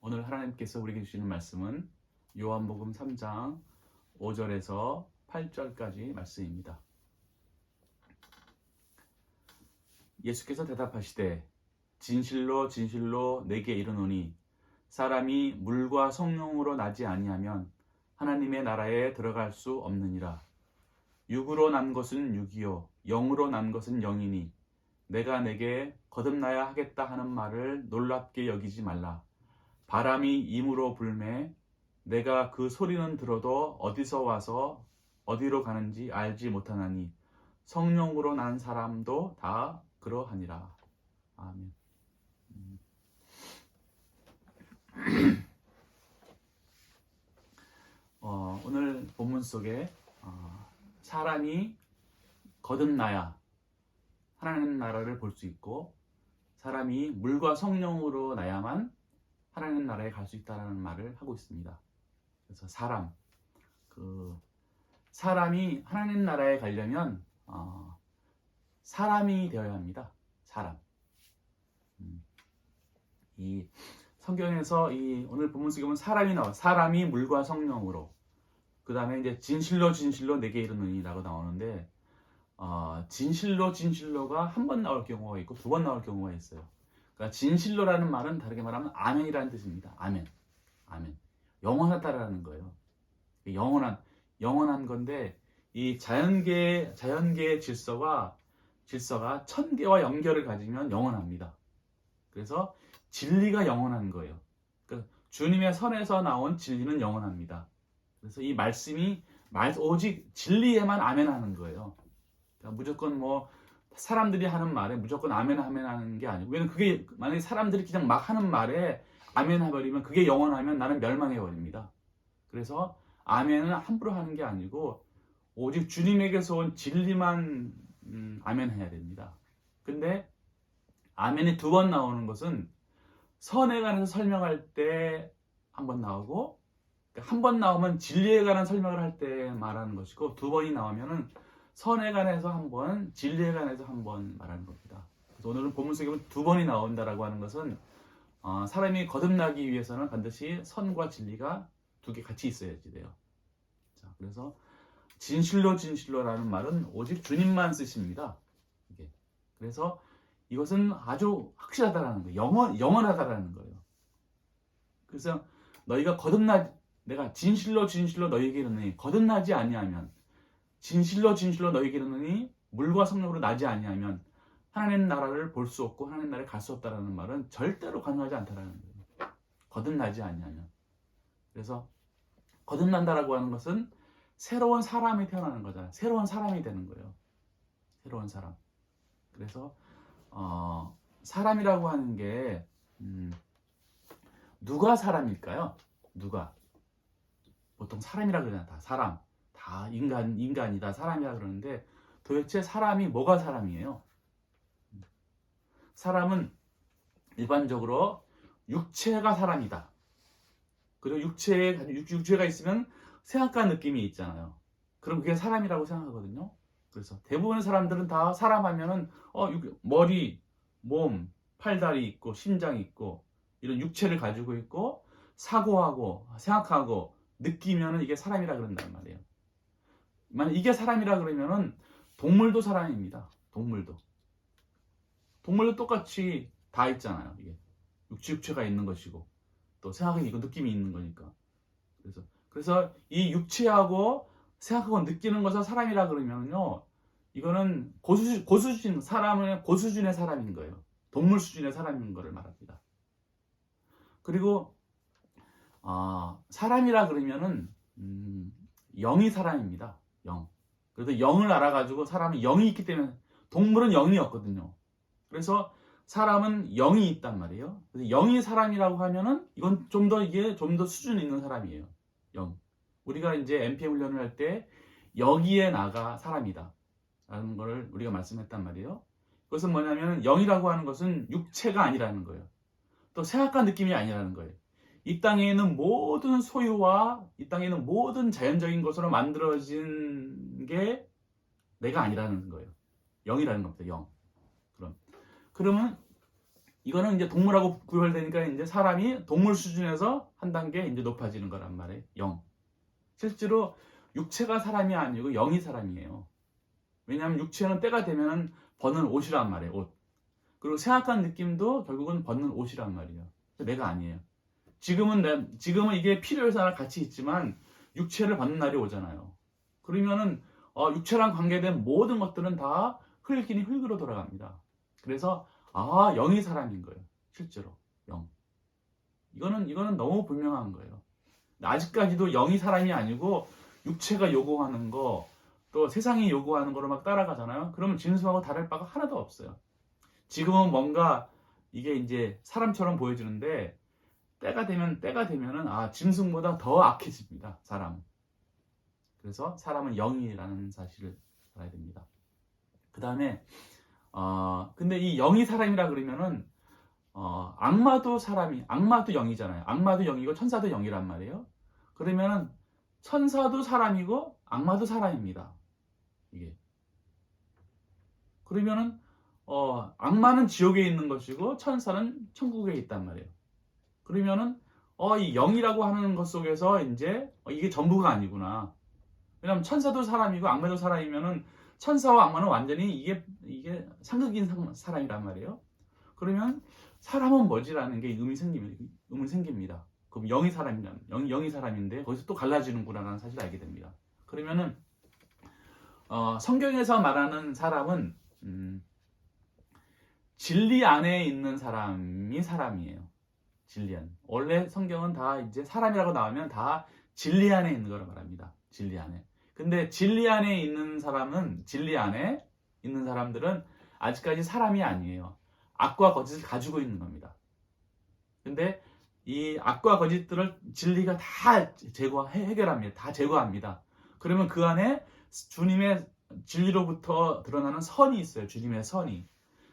오늘 하나님께서 우리에게 주시는 말씀은 요한복음 3장 5절에서 8절까지 말씀입니다. 예수께서 대답하시되 진실로 진실로 내게 이르노니 사람이 물과 성령으로 나지 아니하면 하나님의 나라에 들어갈 수 없느니라. 육으로 난 것은 육이요 영으로 난 것은 영이니 내가 내게 거듭나야 하겠다 하는 말을 놀랍게 여기지 말라. 바람이 임으로 불매 내가 그 소리는 들어도 어디서 와서 어디로 가는지 알지 못하나니 성령으로 난 사람도 다 그러하니라. 아멘. 오늘 본문 속에 사람이 거듭나야 하나님 나라를 볼 수 있고 사람이 물과 성령으로 나야만 하나님 나라에 갈 수 있다는 말을 하고 있습니다. 그래서 사람이 하나님 나라에 가려면 사람이 되어야 합니다. 사람. 이 성경에서 오늘 본문 속에 보면 사람이 나와. 사람이 물과 성령으로. 그 다음에 이제 진실로 진실로 내게 이르느니라고 나오는데 진실로가 한 번 나올 경우가 있고 두 번 나올 경우가 있어요. 그러니까 진실로라는 말은 다르게 말하면 아멘이라는 뜻입니다. 아멘. 영원하다라는 거예요. 영원한 건데 이 자연계의 질서가 천계와 연결을 가지면 영원합니다. 그래서 진리가 영원한 거예요. 그러니까 주님의 선에서 나온 진리는 영원합니다. 그래서 이 말씀이 오직 진리에만 아멘하는 거예요. 그러니까 무조건 사람들이 하는 말에 무조건 아멘 하는 게 아니고, 왜냐면 그게 만약에 사람들이 그냥 막 하는 말에 아멘 해버리면 그게 영원하면 나는 멸망해버립니다. 그래서 아멘은 함부로 하는 게 아니고 오직 주님에게서 온 진리만 아멘 해야 됩니다. 근데 아멘이 두 번 나오는 것은 선에 관해서 설명할 때 한 번 나오고, 한 번 나오면 진리에 관한 설명을 할 때 말하는 것이고, 두 번이 나오면은 선에 관해서 한 번, 진리에 관해서 한 번 말하는 겁니다. 그래서 오늘은 본문 속에 보면 두 번이 나온다라고 하는 것은 사람이 거듭나기 위해서는 반드시 선과 진리가 두 개 같이 있어야지 돼요. 자, 그래서 진실로라는 말은 오직 주님만 쓰십니다. 그래서 이것은 아주 확실하다라는 거예요. 영원하다라는 거예요. 그래서 너희가 내가 진실로 너희에게 이르노니 거듭나지 아니하면, 진실로 너희에게 이르노니 물과 성령으로 나지 아니하면 하나님 나라를 볼 수 없고 하나님 나라에 갈 수 없다라는 말은 절대로 가능하지 않다라는 거예요. 거듭나지 아니하면. 그래서 거듭난다라고 하는 것은 새로운 사람이 태어나는 거잖아요. 새로운 사람이 되는 거예요. 새로운 사람. 그래서 사람이라고 하는 게 누가 사람일까요? 누가? 보통 사람이라 그러잖아요. 다 사람, 다 인간이다, 사람이라 그러는데 도대체 사람이 뭐가 사람이에요? 사람은 일반적으로 육체가 사람이다. 그리고 육체가 있으면 생각과 느낌이 있잖아요. 그럼 그게 사람이라고 생각하거든요. 그래서 대부분의 사람들은 다 사람 하면은 머리, 몸, 팔다리 있고 심장이 있고 이런 육체를 가지고 있고 사고하고 생각하고 느끼면은 이게 사람이라 그런단 말이에요. 만약 이게 사람이라 그러면은 동물도 사람입니다. 동물도 똑같이 다 있잖아요. 이게 육체가 있는 것이고 또 생각이 있고 느낌이 있는 거니까. 그래서 이 육체하고 생각하고 느끼는 것을 사람이라 그러면요, 이거는 사람은 고수준의 사람인 거예요. 동물 수준의 사람인 거를 말합니다. 그리고 사람이라 그러면은 영이 사람입니다. 영. 그래서 영을 알아가지고 사람은 영이 있기 때문에, 동물은 영이 없거든요. 그래서 사람은 영이 있단 말이에요. 그래서 영이 사람이라고 하면은 이건 좀 더 수준 있는 사람이에요. 영. 우리가 이제 MPM 훈련을 할 때 여기에 나가 사람이다 라는 걸 우리가 말씀했단 말이에요. 그것은 뭐냐면 영이라고 하는 것은 육체가 아니라는 거예요. 또 생각과 느낌이 아니라는 거예요. 이 땅에 있는 모든 소유와 이 땅에 있는 모든 자연적인 것으로 만들어진 게 내가 아니라는 거예요. 영이라는 겁니다. 영. 그러면 이거는 이제 동물하고 구별되니까 이제 사람이 동물 수준에서 한 단계 이제 높아지는 거란 말이에요. 영. 실제로 육체가 사람이 아니고 영이 사람이에요. 왜냐하면 육체는 때가 되면 벗는 옷이란 말이에요. 옷. 그리고 생각한 느낌도 결국은 벗는 옷이란 말이에요. 내가 아니에요. 지금은 이게 필요해서 하나 같이 있지만 육체를 벗는 날이 오잖아요. 그러면은 육체랑 관계된 모든 것들은 다 흙이니 흙으로 돌아갑니다. 그래서 영이 사람인 거예요. 실제로 영. 이거는 너무 분명한 거예요. 아직까지도 영이 사람이 아니고 육체가 요구하는 거, 또 세상이 요구하는 거로 막 따라가잖아요. 그러면 진수하고 다를 바가 하나도 없어요. 지금은 뭔가 이게 이제 사람처럼 보여지는데 때가 되면은 짐승보다 더 악해집니다. 사람은. 그래서 사람은 영이라는 사실을 알아야 됩니다. 그 다음에 근데 이 영이 사람이라 그러면은 악마도 영이잖아요. 악마도 영이고 천사도 영이란 말이에요. 그러면은 천사도 사람이고 악마도 사람입니다. 이게. 그러면은 악마는 지옥에 있는 것이고 천사는 천국에 있단 말이에요. 그러면은 이 영이라고 하는 것 속에서 이제 이게 전부가 아니구나. 왜냐면 천사도 사람이고 악마도 사람이면은 천사와 악마는 완전히 이게 상극인 사람이란 말이에요. 그러면 사람은 뭐지라는 게 의문이 생깁니다. 그럼 영이 사람인데 거기서 또 갈라지는구나라는 사실을 알게 됩니다. 그러면은 성경에서 말하는 사람은 진리 안에 있는 사람이 사람이에요. 진리 안. 원래 성경은 다 이제 사람이라고 나오면 다 진리 안에 있는 거를 말합니다. 진리 안에. 근데 진리 안에 있는 사람들은 아직까지 사람이 아니에요. 악과 거짓을 가지고 있는 겁니다. 근데 이 악과 거짓들을 진리가 다 해결합니다. 다 제거합니다. 그러면 그 안에 주님의 진리로부터 드러나는 선이 있어요. 주님의 선이.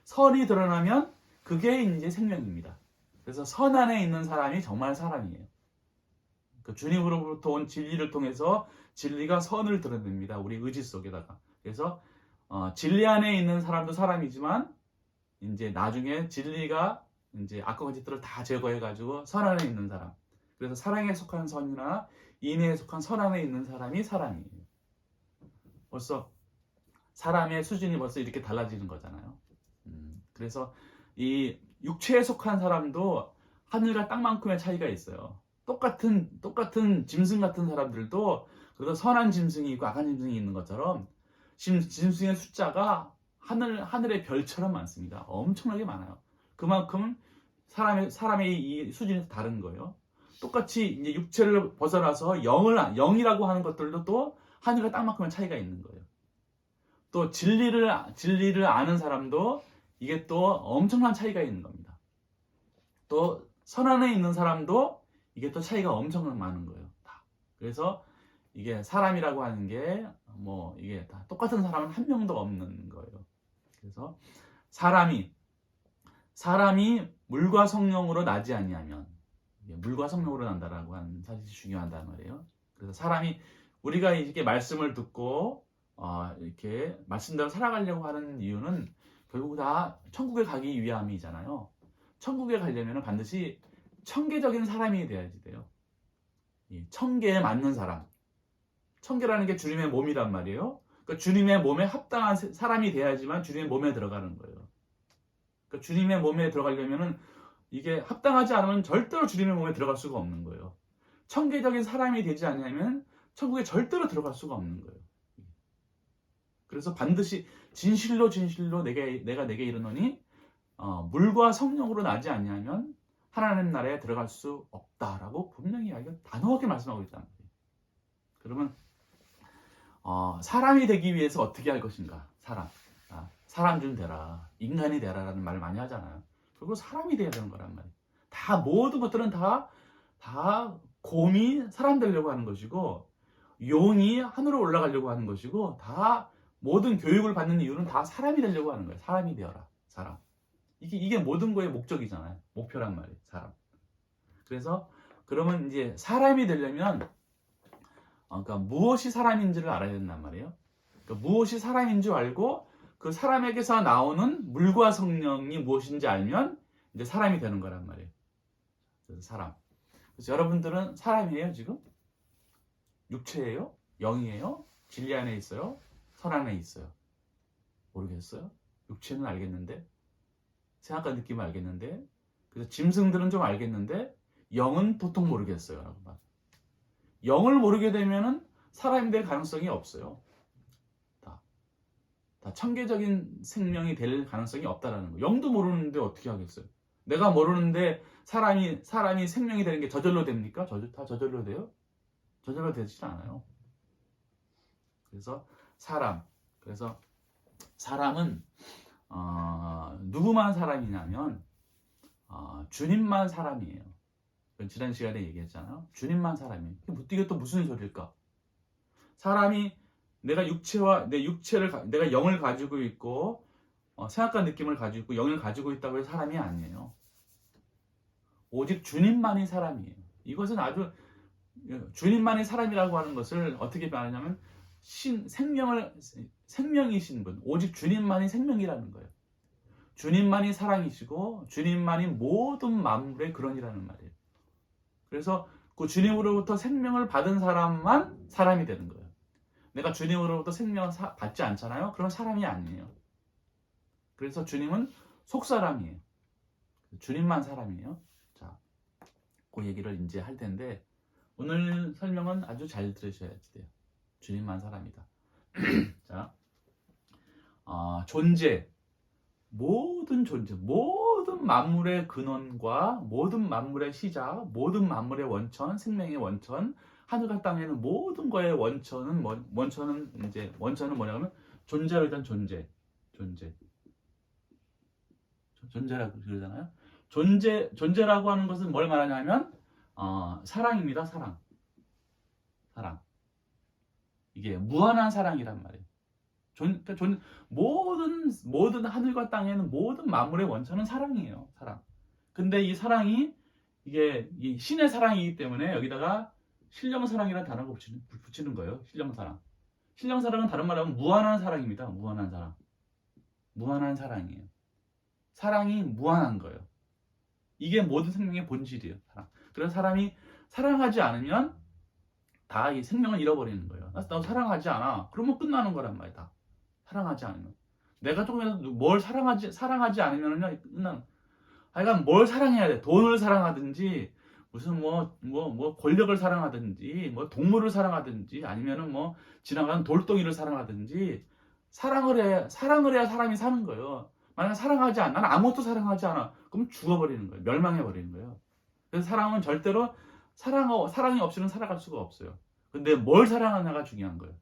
선이 드러나면 그게 이제 생명입니다. 그래서 선 안에 있는 사람이 정말 사람이에요. 그 주님으로부터 온 진리를 통해서 진리가 선을 드러냅니다. 우리 의지 속에다가. 그래서 진리 안에 있는 사람도 사람이지만 이제 나중에 진리가 이제 악과 거짓들을 다 제거해가지고 선 안에 있는 사람. 그래서 사랑에 속한 선이나 인애에 속한 선 안에 있는 사람이 사람이에요. 벌써 사람의 수준이 벌써 이렇게 달라지는 거잖아요. 그래서 이 육체에 속한 사람도 하늘과 땅만큼의 차이가 있어요. 똑같은 짐승 같은 사람들도 그래도 선한 짐승이 있고 악한 짐승이 있는 것처럼 짐승의 숫자가 하늘의 별처럼 많습니다. 엄청나게 많아요. 그만큼 사람의 이 수준이 다른 거예요. 똑같이 이제 육체를 벗어나서 영이라고 하는 것들도 또 하늘과 땅만큼의 차이가 있는 거예요. 또 진리를 아는 사람도 이게 또 엄청난 차이가 있는 겁니다. 또 선 안에 있는 사람도 이게 또 차이가 엄청 많은 거예요. 다. 그래서 이게 사람이라고 하는 게 이게 다 똑같은 사람은 한 명도 없는 거예요. 그래서 사람이 물과 성령으로 나지 아니하면 물과 성령으로 난다라고 하는 사실이 중요하단 말이에요. 그래서 우리가 이렇게 말씀을 듣고 이렇게 말씀대로 살아가려고 하는 이유는 결국 다 천국에 가기 위함이잖아요. 천국에 가려면 반드시 청계적인 사람이 돼야지 돼요. 청계에 맞는 사람. 청계라는 게 주님의 몸이란 말이에요. 그러니까 주님의 몸에 합당한 사람이 돼야지만 주님의 몸에 들어가는 거예요. 그러니까 주님의 몸에 들어가려면은 이게 합당하지 않으면 절대로 주님의 몸에 들어갈 수가 없는 거예요. 청계적인 사람이 되지 않으면 천국에 절대로 들어갈 수가 없는 거예요. 그래서 반드시 진실로 내가 내게 이르노니 물과 성령으로 나지 아니하면 하나님 나라에 들어갈 수 없다라고 분명히 단호하게 말씀하고 있다는 거예요. 그러면 사람이 되기 위해서 어떻게 할 것인가? 사람 좀 되라, 인간이 되라라는 말을 많이 하잖아요. 결국 사람이 돼야 되는 거란 말이에요. 모든 것들은 다 곰이 사람 되려고 하는 것이고 용이 하늘로 올라가려고 하는 것이고 모든 교육을 받는 이유는 다 사람이 되려고 하는 거예요. 사람이 되어라, 사람. 이게 모든 거의 목적이잖아요. 목표란 말이에요, 사람. 그래서 그러면 이제 사람이 되려면 그러니까 무엇이 사람인지를 알아야 된단 말이에요. 그러니까 무엇이 사람인 줄 알고 그 사람에게서 나오는 물과 성령이 무엇인지 알면 이제 사람이 되는 거란 말이에요. 그래서 사람. 그래서 여러분들은 사람이에요, 지금? 육체예요? 영이에요? 진리 안에 있어요? 선 안에 있어요? 모르겠어요? 육체는 알겠는데, 생각과 느낌은 알겠는데, 그래서 짐승들은 좀 알겠는데, 영은 도통 모르겠어요. 라고 말. 영을 모르게 되면은 사람이 될 가능성이 없어요. 다 천계적인 생명이 될 가능성이 없다라는 거. 영도 모르는데 어떻게 하겠어요? 내가 모르는데 사람이 생명이 되는 게 저절로 됩니까? 다 저절로 돼요? 저절로 되지 않아요. 그래서 그래서 사람은 누구만 사람이냐면 주님만 사람이에요. 지난 시간에 얘기했잖아요. 주님만 사람이에요. 이게 또 무슨 소리일까? 사람이 내가 내가 영을 가지고 있고 생각과 느낌을 가지고 있고 영을 가지고 있다고 해서 사람이 아니에요. 오직 주님만이 사람이에요. 이것은 아주 주님만이 사람이라고 하는 것을 어떻게 말하냐면 생명이신 분, 오직 주님만이 생명이라는 거예요. 주님만이 사랑이시고 주님만이 모든 만물의 근원이라는 말이에요. 그래서 그 주님으로부터 생명을 받은 사람만 사람이 되는 거예요. 내가 주님으로부터 생명을 받지 않잖아요. 그런 사람이 아니에요. 그래서 주님은 속사람이에요. 주님만 사람이에요. 자, 그 얘기를 이제 할 텐데 오늘 설명은 아주 잘 들으셔야 돼요. 주님만 사람이다. 자, 존재, 모든 존재, 모든 만물의 근원과 모든 만물의 시작, 모든 만물의 원천, 생명의 원천, 하늘과 땅에는 모든 거의 원천은 뭐냐면 존재로 일단 존재라고 그러잖아요. 존재라고 하는 것은 뭘 말하냐면 사랑입니다. 사랑. 이게 무한한 사랑이란 말이에요. 모든 하늘과 땅에는 모든 만물의 원천은 사랑이에요. 사랑. 근데 이 사랑이 이게 이 신의 사랑이기 때문에 여기다가 신령사랑이라는 단어가 붙이는 거예요. 신령사랑. 신령사랑은 다른 말로 하면 무한한 사랑입니다. 무한한 사랑. 무한한 사랑이에요. 사랑이 무한한 거예요. 이게 모든 생명의 본질이에요. 사랑. 그래서 사람이 사랑하지 않으면 다 이 생명을 잃어버리는 거예요. 나도 사랑하지 않아. 그러면 끝나는 거란 말이야. 다. 사랑하지 않으면. 내가 조금이라도 뭘 사랑하지 않으면 끝나는. 하여간 뭘 사랑해야 돼. 돈을 사랑하든지 무슨 권력을 사랑하든지 동물을 사랑하든지 아니면은 지나가는 돌덩이를 사랑하든지 사랑을 해야 사람이 사는 거예요. 만약 사랑하지 않아, 나는 아무것도 사랑하지 않아. 그럼 죽어버리는 거예요. 멸망해버리는 거예요. 그래서 사랑은 절대로 사랑이 없이는 살아갈 수가 없어요. 근데 뭘 사랑하냐가 중요한 거예요.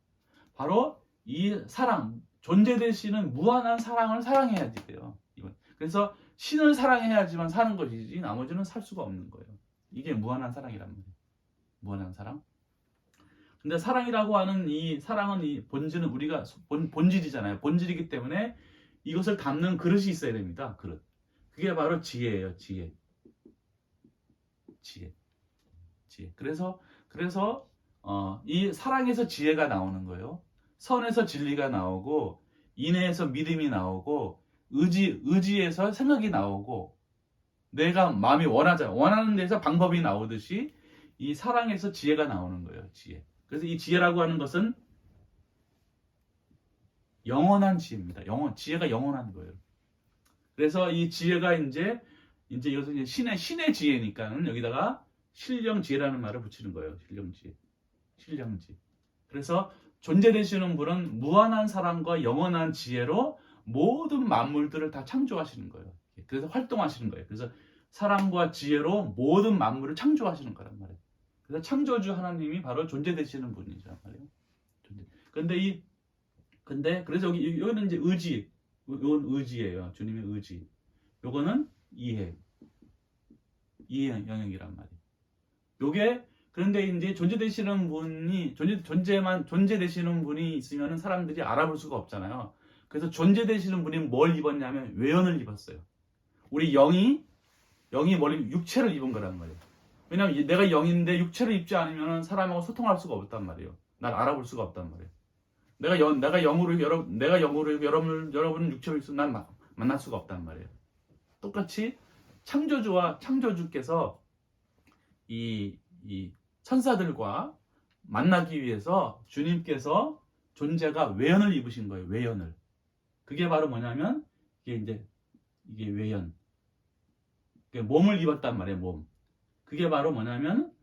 바로 이 사랑, 존재되시는 무한한 사랑을 사랑해야 돼요. 그래서 신을 사랑해야지만 사는 것이지 나머지는 살 수가 없는 거예요. 이게 무한한 사랑이란 말이에요. 무한한 사랑. 근데 사랑이라고 하는 이 사랑은 이 본질은 우리가 본질이잖아요. 본질이기 때문에 이것을 담는 그릇이 있어야 됩니다. 그릇. 그게 바로 지혜예요. 지혜. 그래서 이 사랑에서 지혜가 나오는 거예요. 선에서 진리가 나오고 인애에서 믿음이 나오고 의지에서 생각이 나오고 내가 마음이 원하는 데서 방법이 나오듯이 이 사랑에서 지혜가 나오는 거예요. 지혜. 그래서 이 지혜라고 하는 것은 영원한 지혜입니다. 지혜가 영원한 거예요. 그래서 이 지혜가 이제 여기서 신의 지혜니까는 여기다가 신령지혜라는 말을 붙이는 거예요. 신령지. 그래서 존재되시는 분은 무한한 사랑과 영원한 지혜로 모든 만물들을 다 창조하시는 거예요. 그래서 활동하시는 거예요. 그래서 사랑과 지혜로 모든 만물을 창조하시는 거란 말이에요. 그래서 창조주 하나님이 바로 존재되시는 분이란 말이에요. 그래서 여기는 이제 이건 의지예요. 주님의 의지. 요거는 이해 영역이란 말이에요. 그런데 이제 존재되시는 분이 존재되시는 분이 있으면 사람들이 알아볼 수가 없잖아요. 그래서 존재되시는 분이 뭘 입었냐면 외연을 입었어요. 우리 영이 육체를 입은 거란 말이에요. 왜냐하면 내가 영인데 육체를 입지 않으면 사람하고 소통할 수가 없단 말이에요. 날 알아볼 수가 없단 말이에요. 내가 영으로 여러분 육체를 입으면 난 만날 수가 없단 말이에요. 똑같이 창조주께서 이 천사들과 만나기 위해서 주님께서 존재가 외연을 입으신 거예요. 외연을. 그게 바로 뭐냐면 이게 외연. 몸을 입었단 말이에요. 몸. 그게 바로 뭐냐면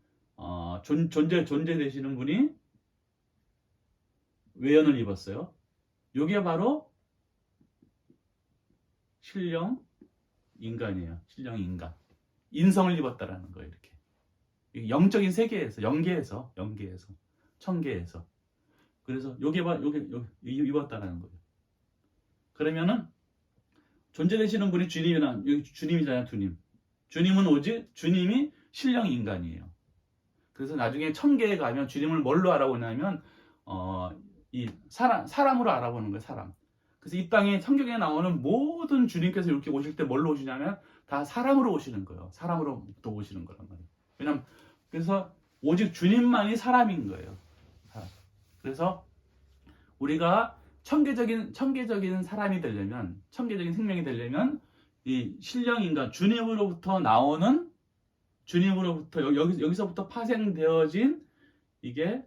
존재 되시는 분이 외연을 입었어요. 이게 바로 신령 인간이에요. 신령 인간. 인성을 입었다라는 거예요. 이렇게 영적인 세계에서, 영계에서, 천계에서. 그래서 요게 입었다라는 거예요. 그러면은 존재되시는 분이 주님이잖아요. 주님은 오직 주님이 신령 인간이에요. 그래서 나중에 천계에 가면 주님을 뭘로 알아보냐면 이 사람으로 알아보는 거예요. 사람. 그래서 이 땅에 성경에 나오는 모든 주님께서 이렇게 오실 때 뭘로 오시냐면 다 사람으로 오시는 거예요. 사람으로부터 오시는 거란 말이에요. 왜냐면 그래서 오직 주님만이 사람인 거예요. 그래서 우리가 천계적인 사람이 되려면, 천계적인 생명이 되려면 이 신령 인간 주님으로부터 여기서부터 파생되어진 이게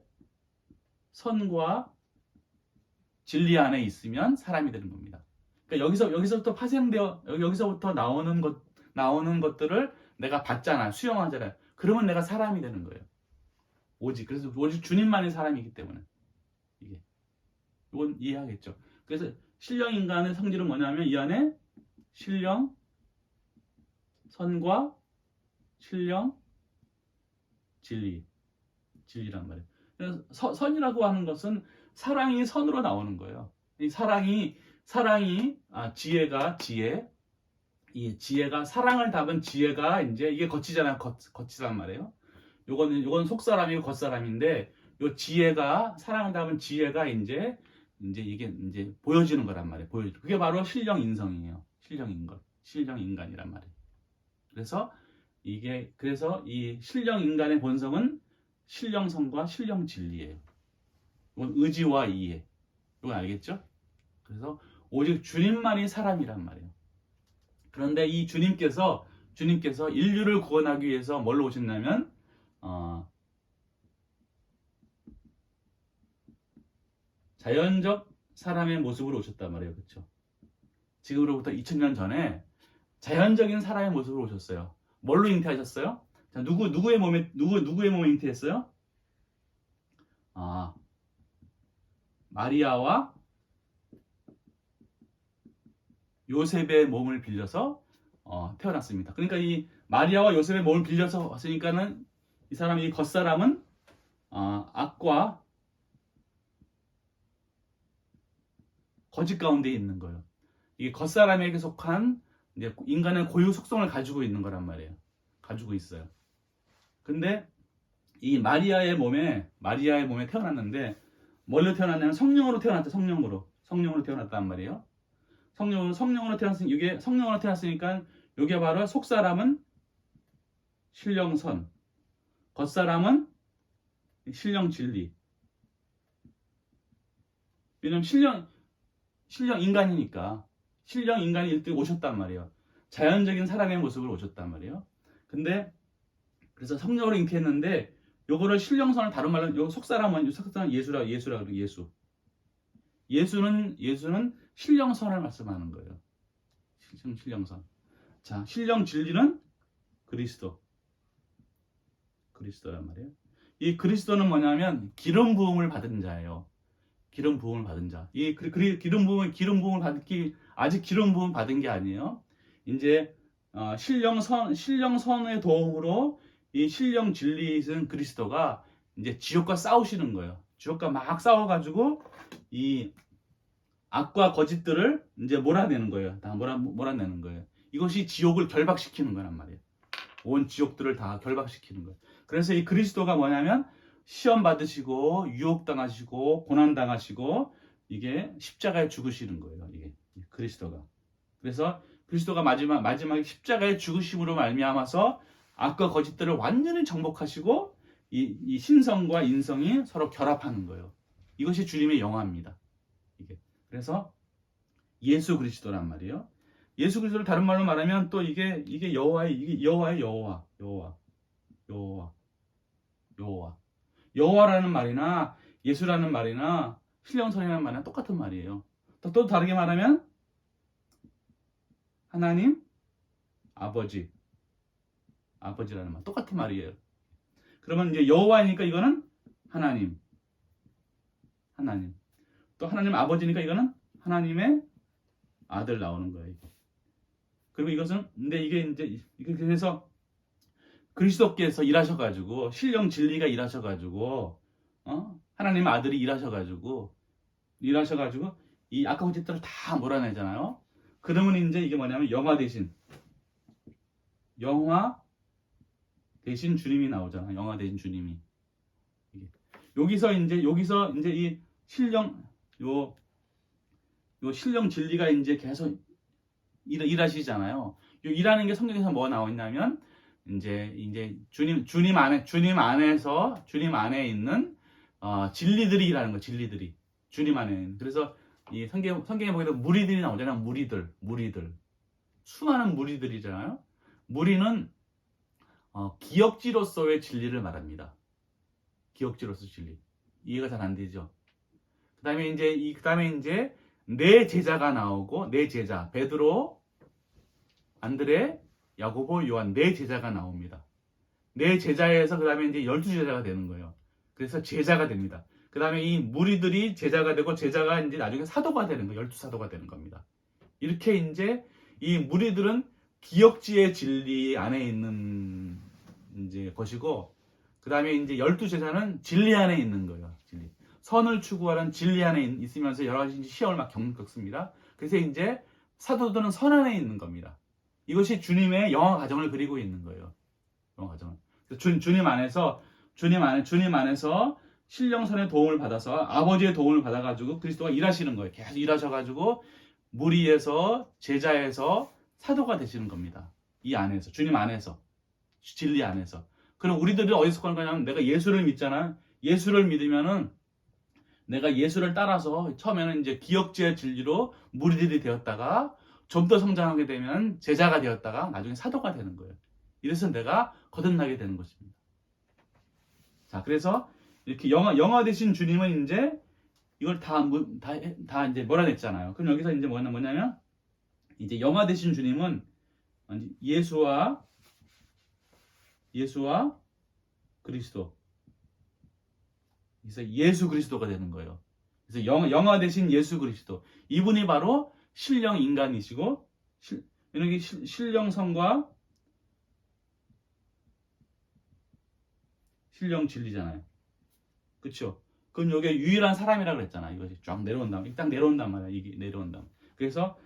선과 진리 안에 있으면 사람이 되는 겁니다. 그러니까 여기서부터 나오는 것들을 내가 받잖아, 수용하잖아요. 그러면 내가 사람이 되는 거예요. 그래서 오직 주님만이 사람이기 때문에 이건 이해하겠죠. 그래서 신령 인간의 성질은 뭐냐면 이 안에 신령, 선과 신령, 진리란 말이에요. 그래서 선이라고 하는 것은 사랑이 선으로 나오는 거예요. 이 지혜가 사랑을 담은 지혜가 이게 거치잖아요. 거치란 말이에요. 요건 속사람이고 겉사람인데 요 사랑을 담은 지혜가 이게 보여지는 거란 말이에요. 그게 바로 신령 인성이에요. 신령 인간이란 말이에요. 그래서 이 신령 인간의 본성은 신령성과 신령 진리예요. 이건 의지와 이해. 이건 알겠죠? 그래서 오직 주님만이 사람이란 말이에요. 그런데 이 주님께서 인류를 구원하기 위해서 뭘로 오셨냐면 자연적 사람의 모습으로 오셨단 말이에요. 그렇죠? 지금으로부터 2000년 전에 자연적인 사람의 모습으로 오셨어요. 뭘로 잉태하셨어요? 자, 누구의 몸에 잉태했어요? 마리아와 요셉의 몸을 빌려서 태어났습니다. 그러니까 이 마리아와 요셉의 몸을 빌려서 왔으니까는 이 겉사람은 악과 거짓 가운데 있는 거예요. 이게 겉사람에게 속한 인간의 고유 속성을 가지고 있는 거란 말이에요. 가지고 있어요. 근데 이 마리아의 몸에 태어났는데 뭘로 태어났냐면 성령으로 태어났죠. 성령으로 태어났단 말이에요. 성령으로 태어났으니까 이게 바로 속사람은 신령선, 겉사람은 신령 진리. 왜냐면 신령 인간이니까 신령 인간이 일찍 오셨단 말이에요. 자연적인 사람의 모습으로 오셨단 말이에요. 근데 그래서 성령으로 잉태했는데 요거를 신령선을 다른 말로 요 속사람은 예수라 그러고 예수는 신령선을 말씀하는 거예요. 신령선. 자, 신령 진리는 그리스도란 말이에요. 이 그리스도는 뭐냐면 기름 부음을 받은 자예요. 기름 부음을 받은 자. 이 기름 부음을 아직 기름 부음 받은 게 아니에요. 이제 신령선의 도움으로 이 신령 진리이신 그리스도가 이제 지옥과 싸우시는 거예요. 지옥과 막 싸워가지고 이 악과 거짓들을 이제 몰아내는 거예요. 다 몰아내는 거예요. 이것이 지옥을 결박시키는 거란 말이에요. 온 지옥들을 다 결박시키는 거예요. 그래서 이 그리스도가 뭐냐면 시험 받으시고 유혹당하시고 고난당하시고 이게 십자가에 죽으시는 거예요. 이게 그리스도가. 그래서 그리스도가 마지막에 십자가에 죽으심으로 말미암아서 악과 거짓들을 완전히 정복하시고 이 신성과 인성이 서로 결합하는 거예요. 이것이 주님의 영화입니다. 그래서 예수 그리스도란 말이에요. 예수 그리스도를 다른 말로 말하면 또 이게 여호와의 여호와라는 말이나 예수라는 말이나 신령선이라는 말이나 똑같은 말이에요. 또 다르게 말하면 하나님 아버지라는 말 똑같은 말이에요. 그러면 이제 여호와니까 이거는 하나님 또 하나님 아버지니까 이거는 하나님의 아들 나오는 거예요. 그리고 이것은 근데 이게 그래서 그리스도께서 일하셔가지고 신령 진리가 일하셔가지고 하나님의 아들이 일하셔가지고 이 아까운 짓들을 다 몰아내잖아요. 그러면 이제 이게 뭐냐면 영화 대신 주님이 나오잖아. 영화 대신 주님이. 여기서 이제 이 신령 요 신령 진리가 이제 계속 일하시잖아요. 요 일하는 게 성경에서 뭐 나오냐면 이제 주님 안에 있는 진리들이 일하는 거. 진리들이 주님 안에 있는. 그래서 이 성경에 보게 되면 무리들이 나오잖아요. 무리들 수많은 무리들이잖아요. 무리는 기역지로서의 진리를 말합니다. 기역지로서 진리. 이해가 잘 안 되죠? 그다음에 이제 네 제자가 나오고 네 제자 베드로, 안드레, 야고보, 요한 네 제자가 나옵니다. 네 제자에서 그다음에 이제 12제자가 되는 거예요. 그래서 제자가 됩니다. 그다음에 이 무리들이 제자가 되고 제자가 이제 나중에 사도가 되는 거예요. 12사도가 되는 겁니다. 이렇게 이제 이 무리들은 기역지의 진리 안에 있는 이제 것이고 그다음에 이제 12제자는 진리 안에 있는 거예요. 진리. 선을 추구하는 진리 안에 있으면서 여러 가지 시험을 막 겪습니다. 그래서 이제 사도들은 선 안에 있는 겁니다. 이것이 주님의 영화 과정을 그리고 있는 거예요. 영화 과정을. 주님 안에서 신령선의 도움을 받아서 아버지의 도움을 받아가지고 그리스도가 일하시는 거예요. 계속 일하셔가지고 무리에서 제자에서 사도가 되시는 겁니다. 이 안에서 주님 안에서 진리 안에서. 그럼 우리들이 어디서 가는 거냐면 내가 예수를 믿잖아. 예수를 믿으면은 내가 예수를 따라서 처음에는 이제 기역지의 진리로 무리들이 되었다가 좀 더 성장하게 되면 제자가 되었다가 나중에 사도가 되는 거예요. 이래서 내가 거듭나게 되는 것입니다. 자, 그래서 이렇게 영화 되신 주님은 이제 이걸 다 이제 몰아냈잖아요. 그럼 여기서 이제 뭐냐면 이제 영화 되신 주님은 예수와 그리스도. 그래서 예수 그리스도가 되는 거예요. 그래서 영화 되신 예수 그리스도. 이분이 바로 신령 인간이시고 여기 신령성과 신령 진리잖아요. 그렇죠? 그럼 여기 유일한 사람이라고 그랬잖아. 이것이 쫙 내려온다면 딱 내려온단 말이야. 이게 내려온다면. 그래서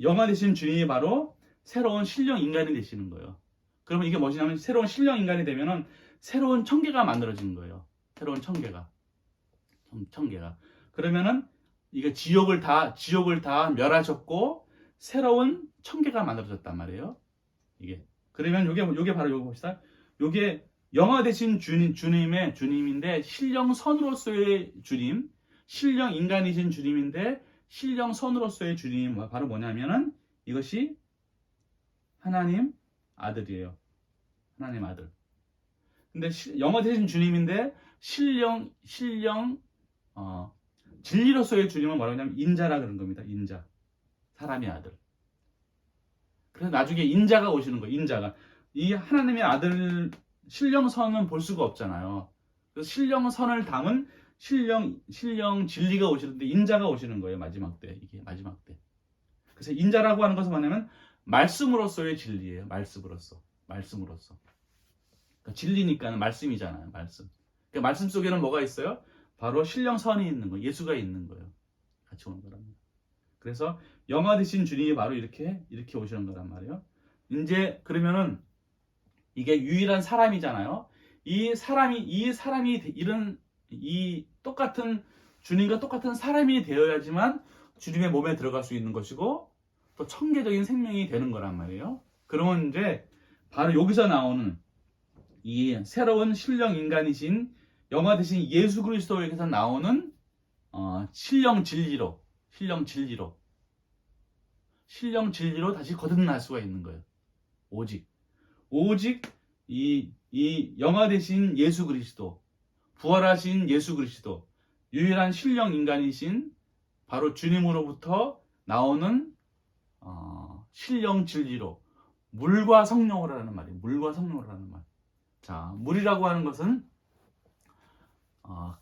영화 되신 주님이 바로 새로운 신령 인간이 되시는 거예요. 그러면 이게 뭐냐면 새로운 신령 인간이 되면은 새로운 청계가 만들어지는 거예요. 새로운 청계가. 그러면은 이게 지옥을 다 멸하셨고 새로운 청계가 만들어졌단 말이에요. 이게. 그러면 요게 바로 요거 봅시다. 요게 영화 되신 주님인데 신령선으로서의 주님, 신령 인간이신 주님인데 신령선으로서의 주님 바로 뭐냐면은 이것이 하나님 아들이에요. 하나님 아들. 근데 영화 되신 주님인데 진리로서의 주님은 뭐라고 하냐면 인자라 그런 겁니다. 인자. 사람의 아들. 그래서 나중에 인자가 오시는 거예요. 인자가. 이 하나님의 아들 신령선은 볼 수가 없잖아요. 그래서 신령선을 담은 신령 진리가 오시는데 인자가 오시는 거예요. 마지막 때. 이게 마지막 때. 그래서 인자라고 하는 것은 뭐냐면 말씀으로서의 진리예요. 말씀으로서. 그러니까 진리니까는 말씀이잖아요. 말씀. 그러니까 말씀 속에는 뭐가 있어요? 바로 신령선이 있는 거예요. 예수가 있는 거예요. 같이 오는 거랍니다. 그래서 영화 되신 주님이 바로 이렇게 오시는 거란 말이에요. 이제 그러면은 이게 유일한 사람이잖아요. 이 사람이 이런 이 똑같은 주님과 똑같은 사람이 되어야지만 주님의 몸에 들어갈 수 있는 것이고 또 청계적인 생명이 되는 거란 말이에요. 그러면 이제 바로 여기서 나오는 이 새로운 신령 인간이신 영화 되신 예수 그리스도에게서 나오는 신령 진리로 신령 진리로 다시 거듭날 수가 있는 거예요. 오직 이 영화 되신 예수 그리스도, 부활하신 예수 그리스도, 유일한 신령 인간이신 바로 주님으로부터 나오는 신령 진리로, 물과 성령으로 하는 말이에요. 물과 성령으로 하는 말. 자, 물이라고 하는 것은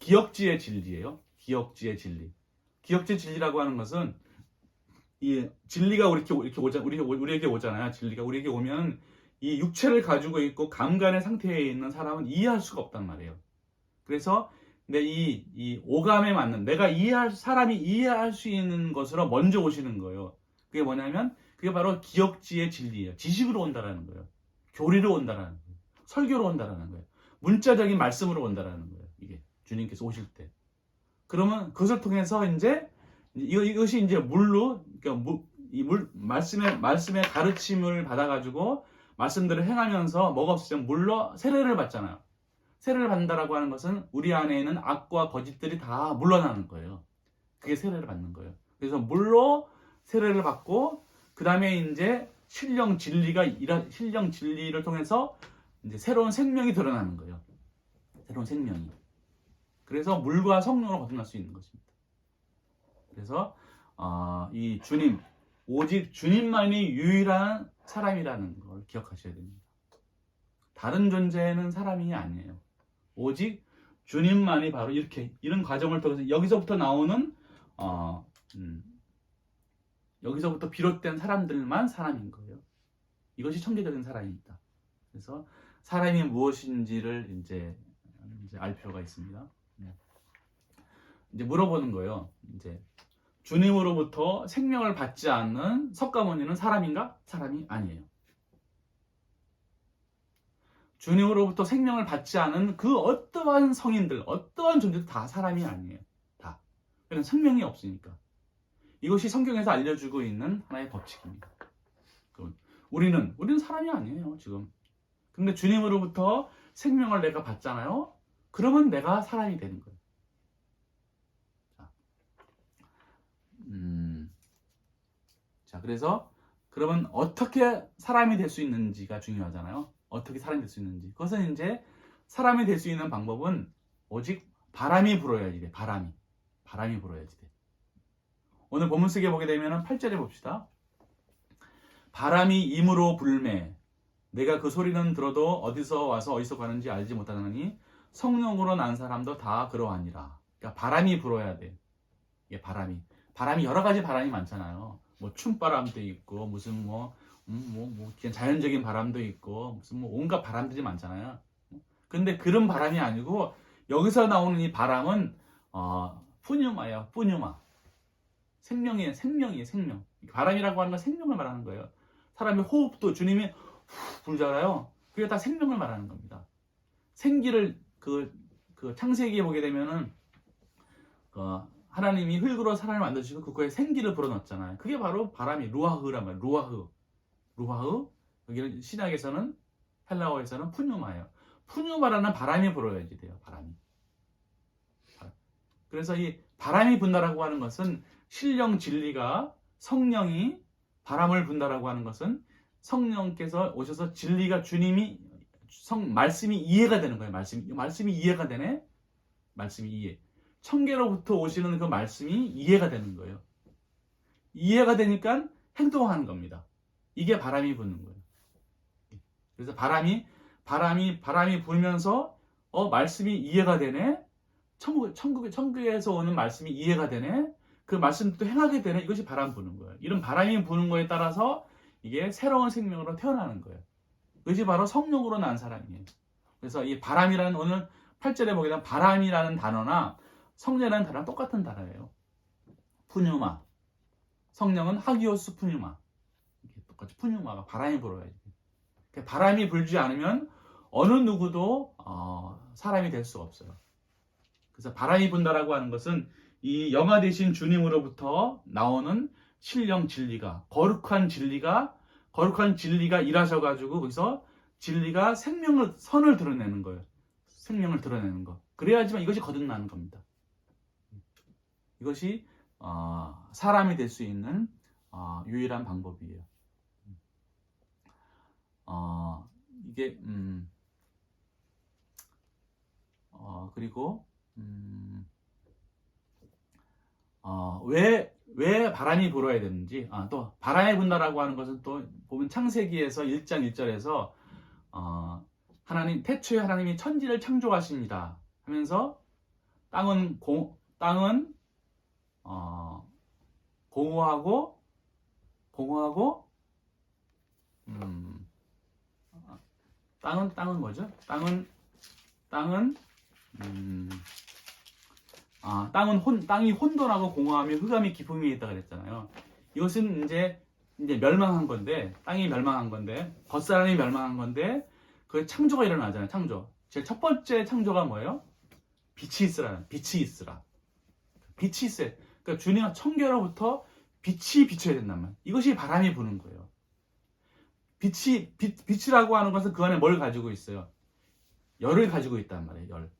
기억지의 진리예요. 기억지의 진리. 기억지의 진리라고 하는 것은 이 진리가 우리에게 오잖아요. 진리가 우리에게 오면 이 육체를 가지고 있고 감간의 상태에 있는 사람은 이해할 수가 없단 말이에요. 그래서 이 오감에 맞는 사람이 이해할 수 있는 것으로 먼저 오시는 거예요. 그게 뭐냐면 그게 바로 기억지의 진리예요. 지식으로 온다라는 거예요. 교리로 온다라는 거예요. 설교로 온다라는 거예요. 문자적인 말씀으로 온다라는 거예요. 이게 주님께서 오실 때. 그러면 그것을 통해서 이제 이것이 이제 물로, 그러니까 말씀의 가르침을 받아가지고 말씀대로 행하면서 뭐가 없으면 물로 세례를 받잖아요. 세례를 받는다라고 하는 것은 우리 안에 있는 악과 거짓들이 다 물러나는 거예요. 그게 세례를 받는 거예요. 그래서 물로 세례를 받고 그 다음에 이제 신령 진리를 통해서 이제 새로운 생명이 드러나는 거예요. 새로운 생명이. 그래서 물과 성령으로 거듭날 수 있는 것입니다. 그래서 이 주님, 오직 주님만이 유일한 사람이라는 걸 기억하셔야 됩니다. 다른 존재는 사람이 아니에요. 오직 주님만이 바로 이런 과정을 통해서 여기서부터 나오는 여기서부터 비롯된 사람들만 사람인 거예요. 이것이 천계적인 사람입니다. 그래서 사람이 무엇인지를 이제 알 필요가 있습니다. 이제 물어보는 거예요. 이제 주님으로부터 생명을 받지 않는 석가모니는 사람인가? 사람이 아니에요. 주님으로부터 생명을 받지 않은 그 어떠한 성인들, 어떠한 존재도 다 사람이 아니에요. 다. 왜냐하면 생명이 없으니까. 이것이 성경에서 알려주고 있는 하나의 법칙입니다. 우리는 사람이 아니에요, 지금. 근데 주님으로부터 생명을 내가 받잖아요? 그러면 내가 사람이 되는 거예요. 자, 그래서 그러면 어떻게 사람이 될 수 있는지가 중요하잖아요. 어떻게 사람이 될 수 있는지. 그것은 이제 사람이 될 수 있는 방법은 오직 바람이 불어야지 돼. 바람이 불어야지 돼. 오늘 본문 쓰게 보게 되면 8절에 봅시다. 바람이 임으로 불매 내가 그 소리는 들어도 어디서 와서 어디서 가는지 알지 못하느니 성령으로 난 사람도 다 그러하니라. 그러니까 바람이 불어야 돼. 이게 바람이 여러 가지 바람이 많잖아요. 뭐 춤바람도 있고 무슨 그냥 자연적인 바람도 있고 무슨 온갖 바람들이 많잖아요. 근데 그런 바람이 아니고 여기서 나오는 이 바람은 푸뉴마예요. 푸뉴마. 생명이에요. 생명. 바람이라고 하는 건 생명을 말하는 거예요. 사람의 호흡도 주님이 후 불잖아요. 그게 다 생명을 말하는 겁니다. 생기를 그 창세기에 보게 되면은 하나님이 흙으로 사람을 만드시고 그거에 생기를 불어넣었잖아요. 그게 바로 바람이 루아흐란 말이에요. 루아흐. 여기는 신약에서는 헬라어에서는 푸뉴마예요. 푸뉴마라는 바람이 불어야지 돼요. 바람이. 그래서 이 바람이 분다라고 하는 것은 신령 진리가 성령이 바람을 분다라고 하는 것은 성령께서 오셔서 진리가 주님이 말씀이 이해가 되는 거예요. 말씀이 이해가 되네. 말씀이 이해. 천계로부터 오시는 그 말씀이 이해가 되는 거예요. 이해가 되니까 행동하는 겁니다. 이게 바람이 부는 거예요. 그래서 바람이 불면서 말씀이 이해가 되네. 천국에서 오는 말씀이 이해가 되네. 그 말씀도 행하게 되네. 이것이 바람 부는 거예요. 이런 바람이 부는 거에 따라서 이게 새로운 생명으로 태어나는 거예요. 그것이 바로 성령으로 난 사람이에요. 그래서 이 바람이라는 오늘 8절에 보게 되면 바람이라는 단어나 성령이라는 단어랑 똑같은 단어예요. 푸뉴마. 성령은 하기오스 푸뉴마. 똑같이 푸뉴마가 바람이 불어야지. 바람이 불지 않으면 어느 누구도 사람이 될 수가 없어요. 그래서 바람이 분다라고 하는 것은 이 영화 되신 주님으로부터 나오는 신령 진리가 거룩한 진리가 일하셔가지고 거기서 진리가 선을 드러내는 거예요. 생명을 드러내는 거. 그래야지만 이것이 거듭나는 겁니다. 이것이 사람이 될 수 있는 유일한 방법이에요. 이게 그리고 왜 바람이 불어야 되는지, 또 바람이 분다라고 하는 것은 또 보면 창세기에서 1장 1절에서 하나님 태초에 하나님이 천지를 창조하십니다 하면서 땅은 공허하고 땅은 뭐죠? 땅이 혼돈하고 공허하며 흑암이 깊음이 있다 그랬잖아요. 이것은 이제 멸망한 건데, 땅이 멸망한 건데, 벗사람이 멸망한 건데, 그 창조가 일어나잖아요. 창조. 제일 첫 번째 창조가 뭐예요? 빛이 있으라. 빛이 있어요. 그러니까 주님은 청결로부터 빛이 비춰야 된단 말이에요. 이것이 바람이 부는 거예요. 빛이라고 하는 것은 그 안에 뭘 가지고 있어요? 열을 가지고 있단 말이에요. 열.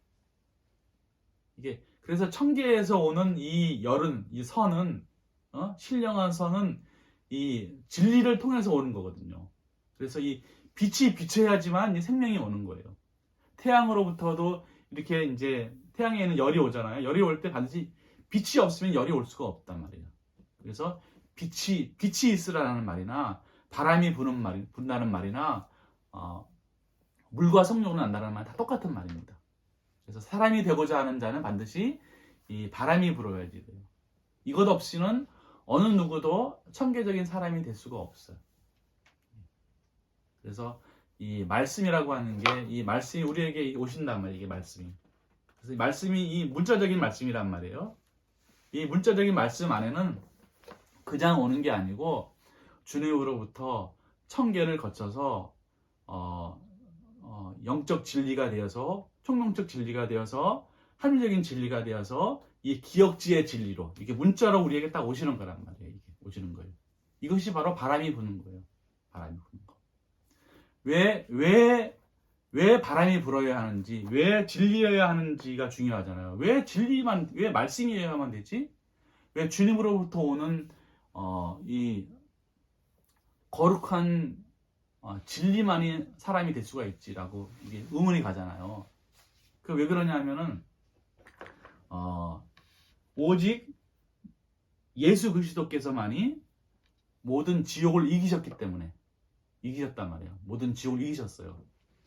이게 그래서 청계에서 오는 이 열은, 이 선은, 신령한 선은 이 진리를 통해서 오는 거거든요. 그래서 이 빛이 비춰야지만 이 생명이 오는 거예요. 태양으로부터도 이렇게 이제 태양에는 열이 오잖아요. 열이 올 때 반드시 빛이 없으면 열이 올 수가 없단 말이에요. 그래서 빛이 있으라는 말이나 바람이 분다는 말이나 물과 성령으로 난다는 말 다 똑같은 말입니다. 그래서 사람이 되고자 하는 자는 반드시 이 바람이 불어야지 돼요. 이것 없이는 어느 누구도 천계적인 사람이 될 수가 없어요. 그래서 이 말씀이라고 하는 게, 이 말씀이 우리에게 오신단 말이에요. 이게 말씀이. 그래서 이 말씀이 이 문자적인 말씀이란 말이에요. 이 문자적인 말씀 안에는 그냥 오는 게 아니고 주님으로부터 천계를 거쳐서 영적 진리가 되어서, 총명적 진리가 되어서, 합리적인 진리가 되어서 이 기억지의 진리로 이게 문자로 우리에게 딱 오시는 거란 말이에요. 이게 오시는 거예요. 이것이 바로 바람이 부는 거예요. 바람이 부는 거. 왜 바람이 불어야 하는지, 왜 진리여야 하는지가 중요하잖아요. 왜 말씀이어야만 되지? 왜 주님으로부터 오는 이 거룩한 진리만이 사람이 될 수가 있지라고 이게 의문이 가잖아요. 그 왜 그러냐면은 오직 예수 그리스도께서만이 모든 지옥을 이기셨단 말이에요. 모든 지옥을 이기셨어요.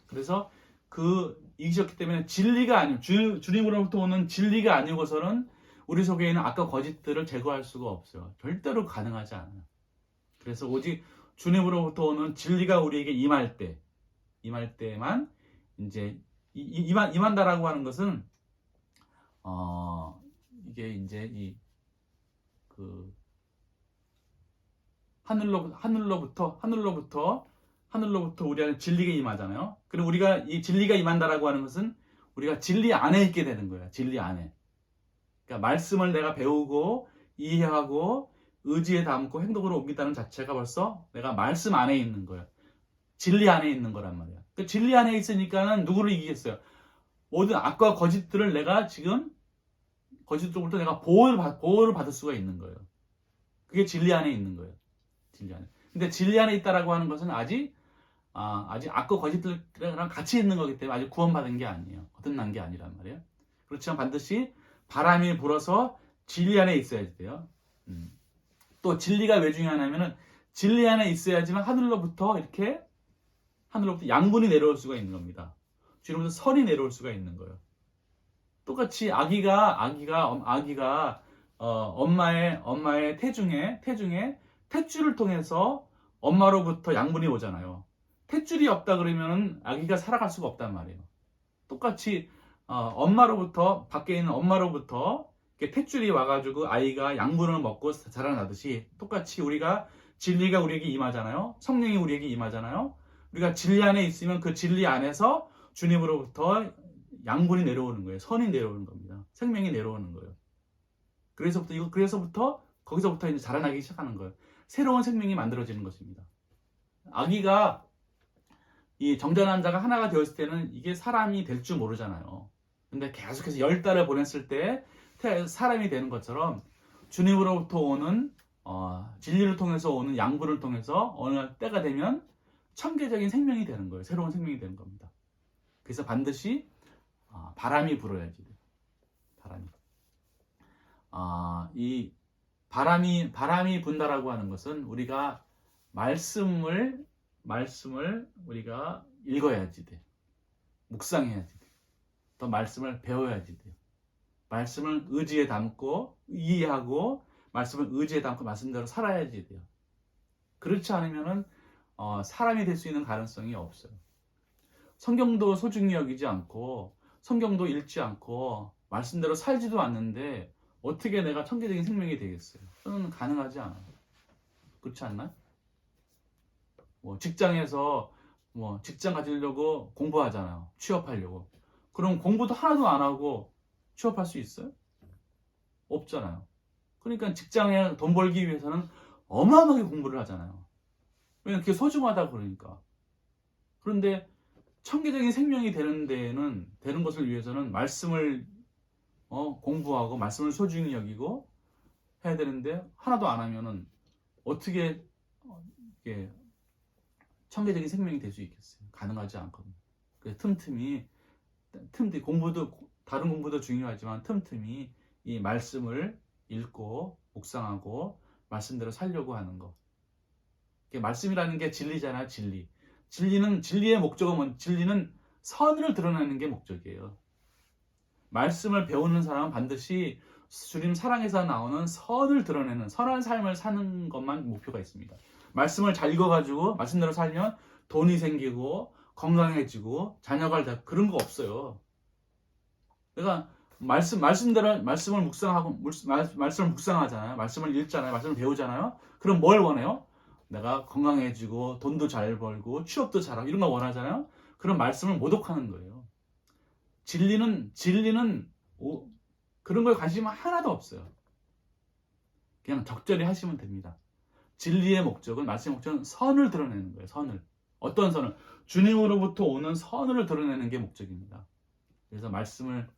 그래서 그 이기셨기 때문에 진리가 아니고 주님으로부터 오는 진리가 아니고서는 우리 속에 있는 악과 거짓들을 제거할 수가 없어요. 절대로 가능하지 않아요. 그래서 오직 주님으로부터 오는 진리가 우리에게 임할 때만 이제 임한다라고 하는 것은 이게 이제 하늘로부터 우리 안에 진리가 임하잖아요. 그리고 우리가 이 진리가 임한다라고 하는 것은 우리가 진리 안에 있게 되는 거예요. 진리 안에. 그러니까 말씀을 내가 배우고 이해하고 의지에 담고 행동으로 옮긴다는 자체가 벌써 내가 말씀 안에 있는 거예요. 진리 안에 있는 거란 말이야. 그 진리 안에 있으니까는 누구를 이기겠어요? 모든 악과 거짓들을 내가 지금 거짓으로부터 내가 보호를 받을 수가 있는 거예요. 그게 진리 안에 있는 거예요. 진리 안에. 근데 진리 안에 있다라고 하는 것은 아직 악과 거짓들이랑 같이 있는 거기 때문에 아직 구원받은 게 아니에요. 거듭난 게 아니란 말이에요. 그렇지만 반드시 바람이 불어서 진리 안에 있어야 돼요. 또 진리가 왜 중요하냐면은 진리 안에 있어야지만 하늘로부터 양분이 내려올 수가 있는 겁니다. 주님으로부터 선이 내려올 수가 있는 거예요. 똑같이 아기가 엄마의 태중에 탯줄을 통해서 엄마로부터 양분이 오잖아요. 탯줄이 없다 그러면은 아기가 살아갈 수가 없단 말이에요. 똑같이 밖에 있는 엄마로부터 탯줄이 와가지고 아이가 양분을 먹고 자라나듯이 똑같이 진리가 우리에게 임하잖아요. 성령이 우리에게 임하잖아요. 우리가 진리 안에 있으면 그 진리 안에서 주님으로부터 양분이 내려오는 거예요. 선이 내려오는 겁니다. 생명이 내려오는 거예요. 거기서부터 이제 자라나기 시작하는 거예요. 새로운 생명이 만들어지는 것입니다. 아기가 이 정전한 자가 하나가 되었을 때는 이게 사람이 될 줄 모르잖아요. 근데 계속해서 10달을 보냈을 때 사람이 되는 것처럼 주님으로부터 오는 진리를 통해서 오는 양분을 통해서 어느 때가 되면 천계적인 생명이 되는 거예요. 새로운 생명이 되는 겁니다. 그래서 반드시 바람이 불어야지 돼요. 바람이. 이 바람이 분다라고 하는 것은 우리가 말씀을 우리가 읽어야지 돼. 묵상해야지 돼. 또 말씀을 배워야지 돼요. 말씀을 의지에 담고 이해하고 말씀을 의지에 담고 말씀대로 살아야지 돼요. 그렇지 않으면은 사람이 될 수 있는 가능성이 없어요. 성경도 소중히 여기지 않고 성경도 읽지 않고 말씀대로 살지도 않는데 어떻게 내가 천계적인 생명이 되겠어요? 저는 가능하지 않아요. 그렇지 않나요? 직장에서 직장 가지려고 공부하잖아요. 취업하려고. 그럼 공부도 하나도 안 하고 취업할 수 있어요? 없잖아요. 그러니까 직장에 돈 벌기 위해서는 어마어마하게 공부를 하잖아요. 왜냐면 그게 소중하다 그러니까. 그런데 천계적인 생명이 되는 것을 위해서는 말씀을 공부하고 말씀을 소중히 여기고 해야 되는데 하나도 안 하면은 어떻게 이게 천계적인 생명이 될 수 있겠어요? 가능하지 않거든요. 그래서 틈틈이 다른 공부도 중요하지만 틈틈이 이 말씀을 읽고 묵상하고 말씀대로 살려고 하는 것. 말씀이라는 게 진리잖아요. 진리의 목적은 진리는 선을 드러내는 게 목적이에요. 말씀을 배우는 사람은 반드시 주님 사랑에서 나오는 선을 드러내는 선한 삶을 사는 것만 목표가 있습니다. 말씀을 잘 읽어가지고 말씀대로 살면 돈이 생기고 건강해지고 자녀가 다 그런 거 없어요. 그러니까 말씀을 묵상하잖아요. 말씀을 읽잖아요. 말씀을 배우잖아요. 그럼 뭘 원해요? 내가 건강해지고 돈도 잘 벌고 취업도 잘하고 이런 거 원하잖아요. 그런 말씀을 모독하는 거예요. 진리는 그런 거에 관심 하나도 없어요. 그냥 적절히 하시면 됩니다. 진리의 목적은 말씀의 목적은 선을 드러내는 거예요. 선을. 어떤 선을? 주님으로부터 오는 선을 드러내는 게 목적입니다. 그래서 말씀을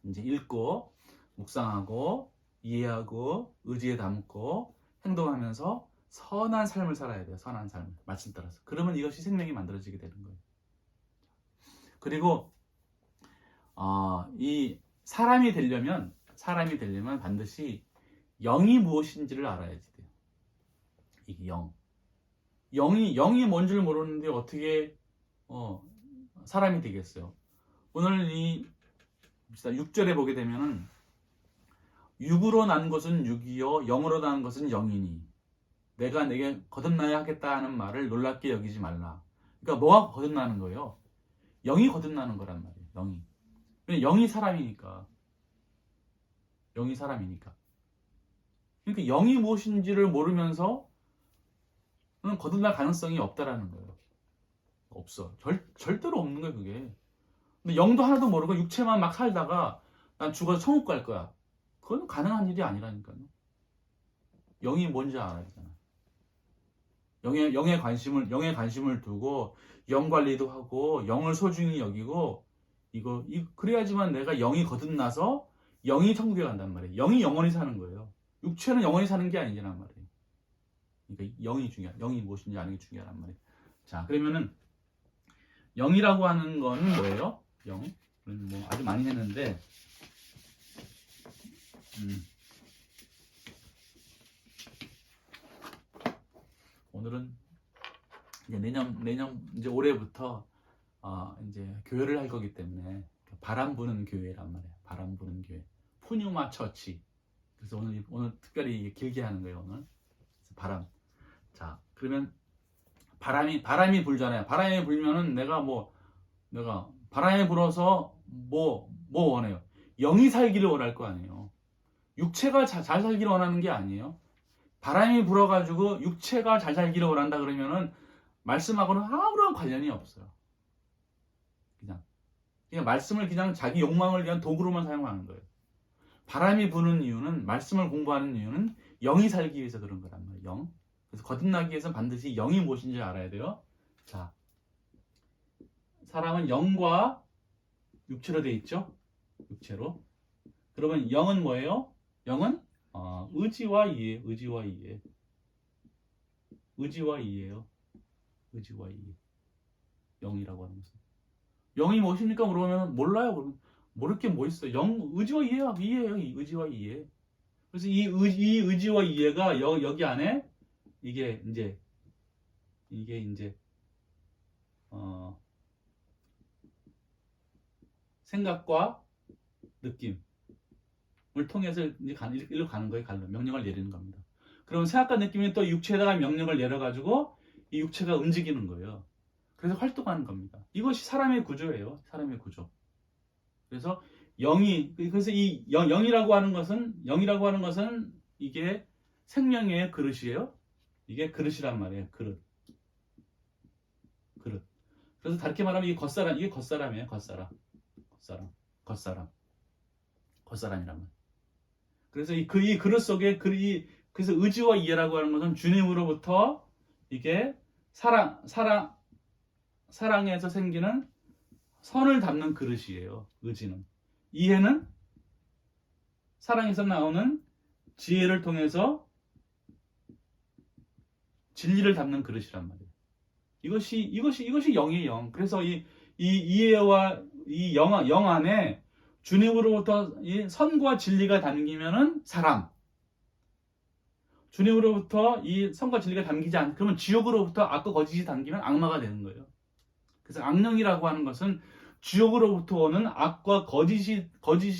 이제 읽고 묵상하고 이해하고 의지에 담고 행동하면서 선한 삶을 살아야 돼요. 선한 삶을 말씀 따라서. 그러면 이것이 생명이 만들어지게 되는 거예요. 그리고 이 사람이 되려면 반드시 영이 무엇인지를 알아야지 돼요. 이게 영이 뭔 줄 모르는데 어떻게 사람이 되겠어요? 오늘 이 6절에 보게 되면은 육으로 난 것은 육이요 영으로 난 것은 영이니 내가 내게 거듭나야 하겠다 하는 말을 놀랍게 여기지 말라. 그러니까 뭐가 거듭나는 거예요? 영이 거듭나는 거란 말이에요. 영이 사람이니까. 그러니까 영이 무엇인지를 모르면서 거듭날 가능성이 없다라는 거예요. 없어. 절대로 없는 거예요, 그게. 근데 영도 하나도 모르고 육체만 막 살다가 난 죽어서 천국 갈 거야. 그건 가능한 일이 아니라니까요. 영이 뭔지 알아야 되잖아. 영의 관심을 두고 영 관리도 하고 영을 소중히 여기고 그래야지만 내가 영이 거듭나서 영이 천국에 간단 말이에요. 영이 영원히 사는 거예요. 육체는 영원히 사는 게 아니란 말이에요. 그러니까 영이 무엇인지 아는 게 중요하단 말이에요. 자, 그러면은 영이라고 하는 건 뭐예요? 영. 뭐 아주 많이 했는데 오늘은 이제 내년 이제 올해부터 이제 교회를 할 거기 때문에 바람 부는 교회란 말이에요. 바람 부는 교회. 푸뉴마 처치. 그래서 오늘 특별히 길게 하는 거예요, 오늘. 그래서 바람. 자, 그러면 바람이 불잖아요. 바람이 불면은 내가 바람이 불어서 뭐 원해요? 영이 살기를 원할 거 아니에요. 육체가 잘 살기를 원하는 게 아니에요. 바람이 불어가지고 육체가 잘 살기를 원한다 그러면은 말씀하고는 아무런 관련이 없어요. 그냥 말씀을 그냥 자기 욕망을 위한 도구로만 사용하는 거예요. 바람이 부는 이유는 말씀을 공부하는 이유는 영이 살기 위해서 그런 거란 말이에요. 영. 그래서 거듭나기 위해서는 반드시 영이 무엇인지 알아야 돼요. 자, 사람은 영과 육체로 돼 있죠. 육체로. 그러면 영은 뭐예요? 영은 의지와 이해, 의지와 이해, 의지와 이해예요. 의지와 이해. 영이라고 하는 것은. 영이 무엇입니까? 물어보면 몰라요. 그러면 모를 게 뭐 있어요? 의지와 이해야, 이해예요. 이 의지와 이해. 그래서 이 의지와 이해가 여기 안에 이게 이제 생각과 느낌을 통해서 이제 일로 가는 거예요. 명령을 내리는 겁니다. 그러면 생각과 느낌이 또 육체에다가 명령을 내려가지고 이 육체가 움직이는 거예요. 그래서 활동하는 겁니다. 이것이 사람의 구조예요. 사람의 구조. 그래서 그래서 이 영이라고 하는 것은 이게 생명의 그릇이에요. 이게 그릇이란 말이에요. 그릇. 그래서 다르게 말하면 이게 겉사람이에요. 겉사람이란 말. 그래서 이 그릇 속에 그래서 의지와 이해라고 하는 것은 주님으로부터 이게 사랑에서 생기는 선을 담는 그릇이에요. 의지는. 이해는 사랑에서 나오는 지혜를 통해서 진리를 담는 그릇이란 말이에요. 이것이 영이에요, 영. 그래서 이 이해와 이 영 안에 주님으로부터 이 선과 진리가 담기면은 사랑. 주님으로부터 이 선과 진리가 담기지 않, 그러면 지옥으로부터 악과 거짓이 담기면 악마가 되는 거예요. 그래서 악령이라고 하는 것은 지옥으로부터 오는 악과 거짓이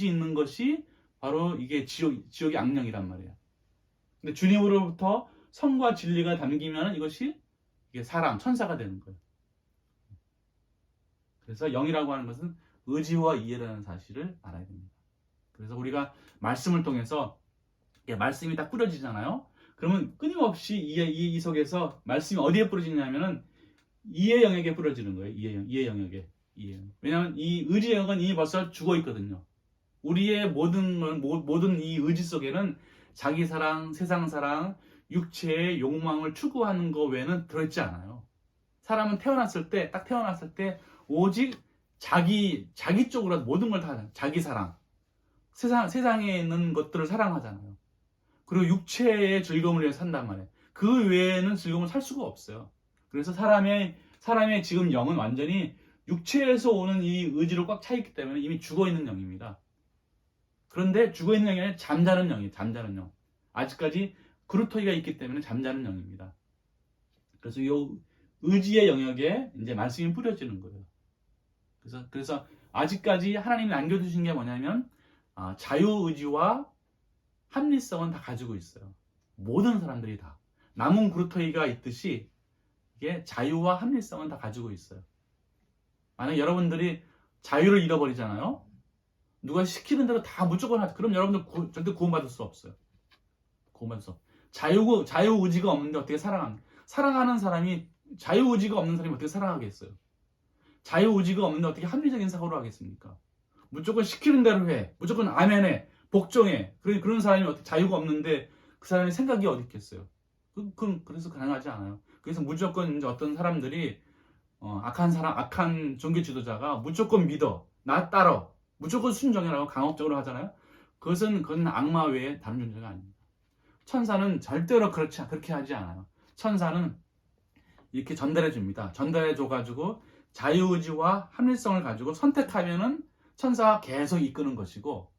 있는 것이 바로 이게 지옥의 악령이란 말이에요. 근데 주님으로부터 선과 진리가 담기면 이것이 이게 사랑, 천사가 되는 거예요. 그래서 영이라고 하는 것은 의지와 이해라는 사실을 알아야 됩니다. 그래서 우리가 말씀을 통해서 말씀이 딱 뿌려지잖아요. 그러면 끊임없이 이 속에서 말씀이 어디에 뿌려지냐면은 이해 영역에 뿌려지는 거예요. 이해 영역에. 왜냐하면 이 의지 영역은 이미 벌써 죽어 있거든요. 우리의 모든 이 의지 속에는 자기 사랑, 세상 사랑, 육체의 욕망을 추구하는 거 외에는 들어있지 않아요. 사람은 딱 태어났을 때 오직 자기 쪽으로 모든 걸 다 자기 사랑, 세상에 있는 것들을 사랑하잖아요. 그리고 육체의 즐거움을 위해 산단 말이에요. 그 외에는 즐거움을 살 수가 없어요. 그래서 사람의 지금 영은 완전히 육체에서 오는 이 의지로 꽉 차 있기 때문에 이미 죽어 있는 영입니다. 그런데 죽어 있는 영이 아니라 잠자는 영이에요. 잠자는 영. 아직까지 그루터기가 있기 때문에 잠자는 영입니다. 그래서 이 의지의 영역에 이제 말씀이 뿌려지는 거예요. 그래서 아직까지 하나님이 남겨두신 게 뭐냐면 자유의지와 합리성은 다 가지고 있어요. 모든 사람들이 다. 남은 그루터기가 있듯이 이게 자유와 합리성은 다 가지고 있어요. 만약 여러분들이 자유를 잃어버리잖아요. 누가 시키는 대로 다 무조건 하죠. 그럼 여러분들 절대 구원받을 수 없어요. 구원받을 수 없어요. 자유의지가 없는데 어떻게 사랑하는 사람이 자유의지가 없는 사람이 어떻게 사랑하겠어요? 자유의지가 없는데 어떻게 합리적인 사고를 하겠습니까? 무조건 시키는 대로 해. 무조건 아멘해. 복종해. 그런 사람이 어떻게 자유가 없는데 그 사람의 생각이 어디 있겠어요? 그래서 가능하지 않아요. 그래서 무조건 이제 어떤 사람들이 악한 종교 지도자가 무조건 믿어. 나 따라. 무조건 순종해라고 강압적으로 하잖아요. 그건 악마 외에 다른 존재가 아닙니다. 천사는 절대로 그렇게 하지 않아요. 천사는 이렇게 전달해 줍니다. 전달해 줘가지고 자유의지와 합리성을 가지고 선택하면은 천사가 계속 이끄는 것이고,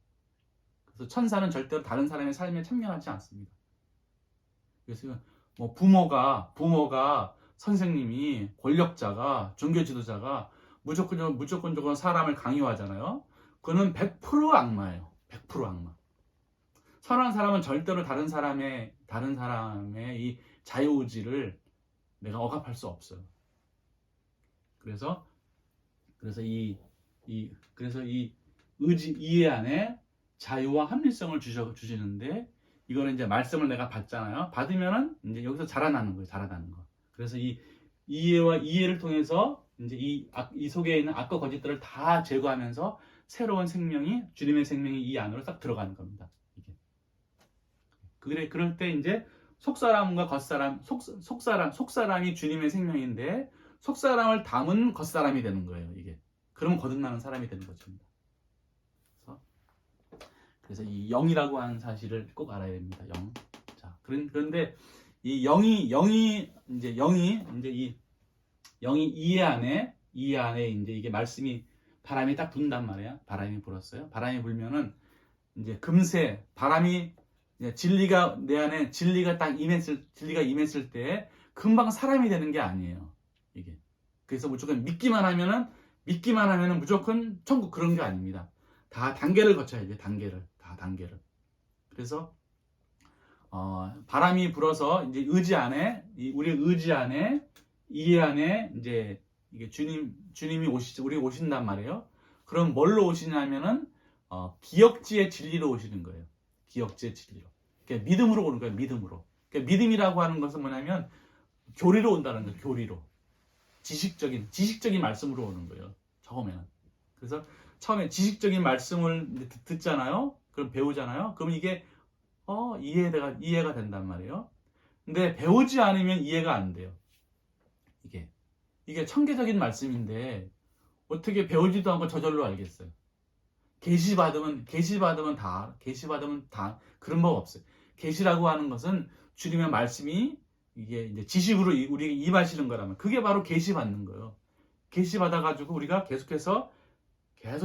그래서 천사는 절대로 다른 사람의 삶에 참여하지 않습니다. 그래서 뭐 부모가 선생님이 권력자가 종교 지도자가 무조건적으로 사람을 강요하잖아요. 그는 100% 악마예요. 100% 악마. 선한 사람은 절대로 다른 사람의 이 자유의지를 내가 억압할 수 없어요. 그래서 이 의지 이해 안에 자유와 합리성을 주시는데, 이거는 이제 말씀을 내가 받잖아요. 받으면은 이제 여기서 자라나는 거예요. 자라나는 거. 그래서 이 이해를 통해서 이제 이 속에 있는 악과 거짓들을 다 제거하면서 새로운 생명이, 주님의 생명이 이 안으로 싹 들어가는 겁니다. 그럴 때 이제 속사람과 겉사람, 속사람이 주님의 생명인데 속사람을 담은 겉사람이 되는 거예요. 이게. 그러면 거듭나는 사람이 되는 것입니다. 그래서 이 영이라고 하는 사실을 꼭 알아야 됩니다. 영. 자, 그런데 이 영이 이제 이 영이 이해 안에 이제 이게 말씀이 바람이 딱 분단 말이야. 바람이 불었어요. 바람이 불면은 이제 금세 바람이 이제 진리가 내 안에 진리가 임했을 때 금방 사람이 되는 게 아니에요. 이게. 그래서 무조건 믿기만 하면은 무조건 천국 그런 게 아닙니다. 다 단계를 거쳐야 돼요. 단계를. 그래서 바람이 불어서 이제 우리 의지 안에 이해 안에 이제 이게 주님이 우리 오신단 말이에요. 그럼 뭘로 오시냐면은 기억지의 진리로 오시는 거예요. 기억지의 진리로. 그러니까 믿음으로 오는 거예요. 믿음으로. 그러니까 믿음이라고 하는 것은 뭐냐면 교리로 온다는 거예요. 교리로. 지식적인 말씀으로 오는 거예요. 처음에는. 그래서 처음에 지식적인 말씀을 듣잖아요. 그럼 배우잖아요. 그럼 이게 이해가 된단 말이에요. 근데 배우지 않으면 이해가 안 돼요. 이게 천계적인 말씀인데 어떻게 배우지도 않고 저절로 알겠어요. 계시 받으면 다 그런 법 없어요. 계시라고 하는 것은 주님의 말씀이 이게 이제 지식으로 우리에게 임하시는 거라면 그게 바로 계시 받는 거예요. 계시 받아 가지고 우리가 계속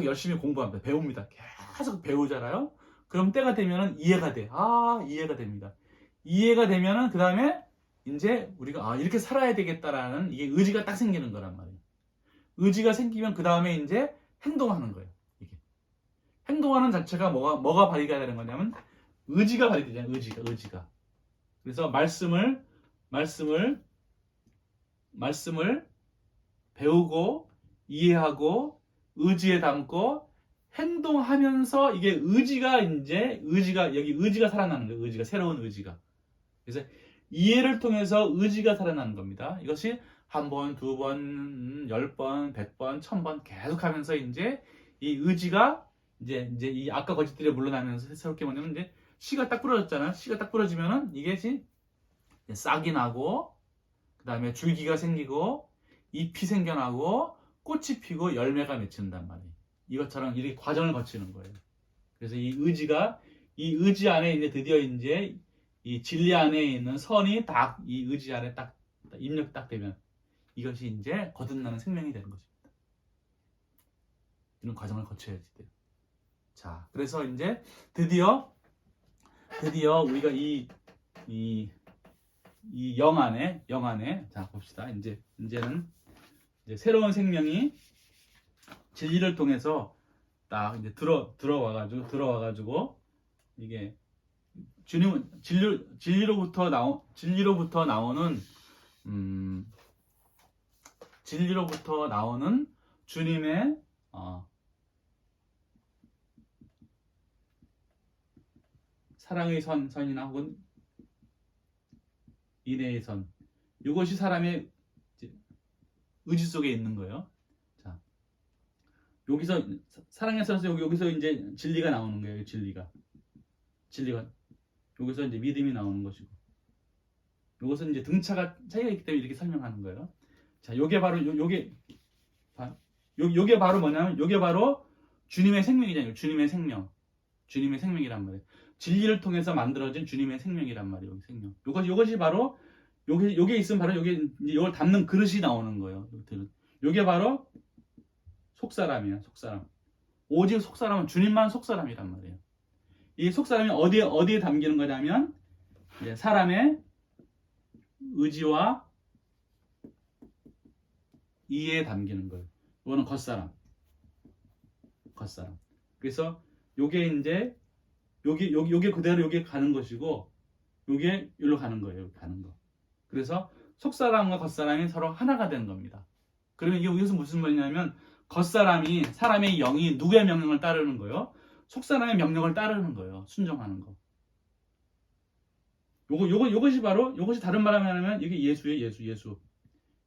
열심히 공부합니다. 배웁니다. 계속 배우잖아요. 그럼 때가 되면은 이해가 돼. 이해가 됩니다. 이해가 되면은 그다음에 이제 우리가 이렇게 살아야 되겠다라는 이게 의지가 딱 생기는 거란 말이에요. 의지가 생기면 그다음에 이제 행동하는 거예요. 이게. 행동하는 자체가 뭐가 발휘가 되는 거냐면 의지가 발휘되잖아요. 의지가. 그래서 말씀을 배우고 이해하고 의지에 담고 행동하면서 이게 여기 의지가 살아나는 거예요. 의지가 새로운 의지가. 그래서 이해를 통해서 의지가 살아나는 겁니다. 이것이 한 번, 두 번, 10번, 100번, 1000번 계속하면서 이제 이 의지가 이제 이 아까 거짓들이 물러나면서 새롭게 뭐냐면 이제 씨가 딱 부러졌잖아요. 씨가 딱 부러지면은 이게 싹이 나고 그다음에 줄기가 생기고 잎이 생겨나고 꽃이 피고 열매가 맺힌단 말이에요. 이것처럼 이렇게 과정을 거치는 거예요. 그래서 이 의지 안에 이제 드디어 이제 이 진리 안에 있는 선이 딱 이 의지 안에 딱 입력 딱 되면 이것이 이제 거듭나는 생명이 되는 것입니다. 이런 과정을 거쳐야지 돼요. 자, 그래서 이제 드디어 우리가 이 영 안에 자 봅시다. 이제는 이제 새로운 생명이 진리를 통해서 딱 이제 들어와가지고 이게 주님은 진리로부터 나오는 주님의 사랑의 선이나 혹은 인애의 선, 이것이 사람의 의지 속에 있는 거예요. 자, 여기서 사랑의 선에서 여기서 이제 진리가 나오는 거예요. 진리가 여기서 이제 믿음이 나오는 것이고, 이것은 이제 등차가 차이가 있기 때문에 이렇게 설명하는 거예요. 자, 요게 바로 요게 바로 뭐냐면 요게 바로 주님의 생명이잖아요. 주님의 생명이란 말이에요. 진리를 통해서 만들어진 주님의 생명이란 말이에요. 여기 생명. 요것이 바로 요게 있으면 바로 이걸 담는 그릇이 나오는 거예요. 요게 바로 속사람이야. 속사람. 오직 속사람은 주님만 속사람이란 말이에요. 이 속사람이 어디에 담기는 거냐면 이제 사람의 의지와 이해에 담기는 거예요. 이거는 겉사람. 그래서 요게 이제 요게 그대로 요게 가는 것이고 요게 여기로 가는 거예요. 여기 가는 거. 그래서 속사람과 겉사람이 서로 하나가 되는 겁니다. 그러면 이게 여기서 무슨 말이냐면 사람의 영이 누구의 명령을 따르는 거예요? 속사람의 명령을 따르는 거예요. 순종하는 거. 요것이 다른 말로 하면 이게 예수예요. 예수.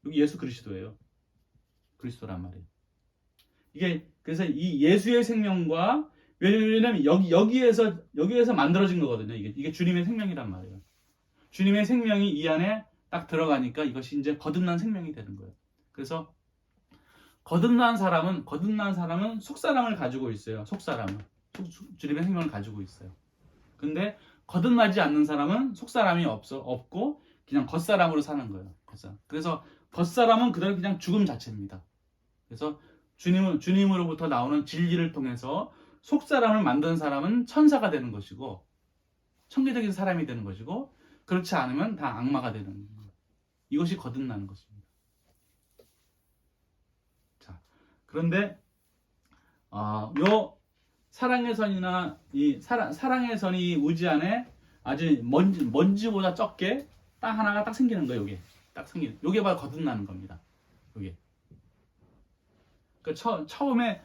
여기 예수 그리스도예요. 그리스도란 말이에요. 이게 그래서 이 예수의 생명과 왜냐면 여기에서 만들어진 거거든요. 이게 주님의 생명이란 말이에요. 주님의 생명이 이 안에 딱 들어가니까 이것이 이제 거듭난 생명이 되는 거예요. 그래서 거듭난 사람은 속사람을 가지고 있어요. 속사람은 주님의 생명을 가지고 있어요. 근데 거듭나지 않는 사람은 속사람이 없고 그냥 겉사람으로 사는 거예요. 겉사람. 그래서 겉사람은 그대로 그냥 죽음 자체입니다. 그래서 주님으로부터 나오는 진리를 통해서 속사람을 만든 사람은 천사가 되는 것이고 천계적인 사람이 되는 것이고 그렇지 않으면 다 악마가 되는 거예요. 이것이 거듭나는 것입니다. 자, 그런데 요 사랑의 선이나 이 사랑의 선이 우지 안에 아주 먼지보다 적게 딱 하나가 딱 생기는 거예요. 요게 딱 생기는. 요게 바로 거듭나는 겁니다. 요게. 그 처음에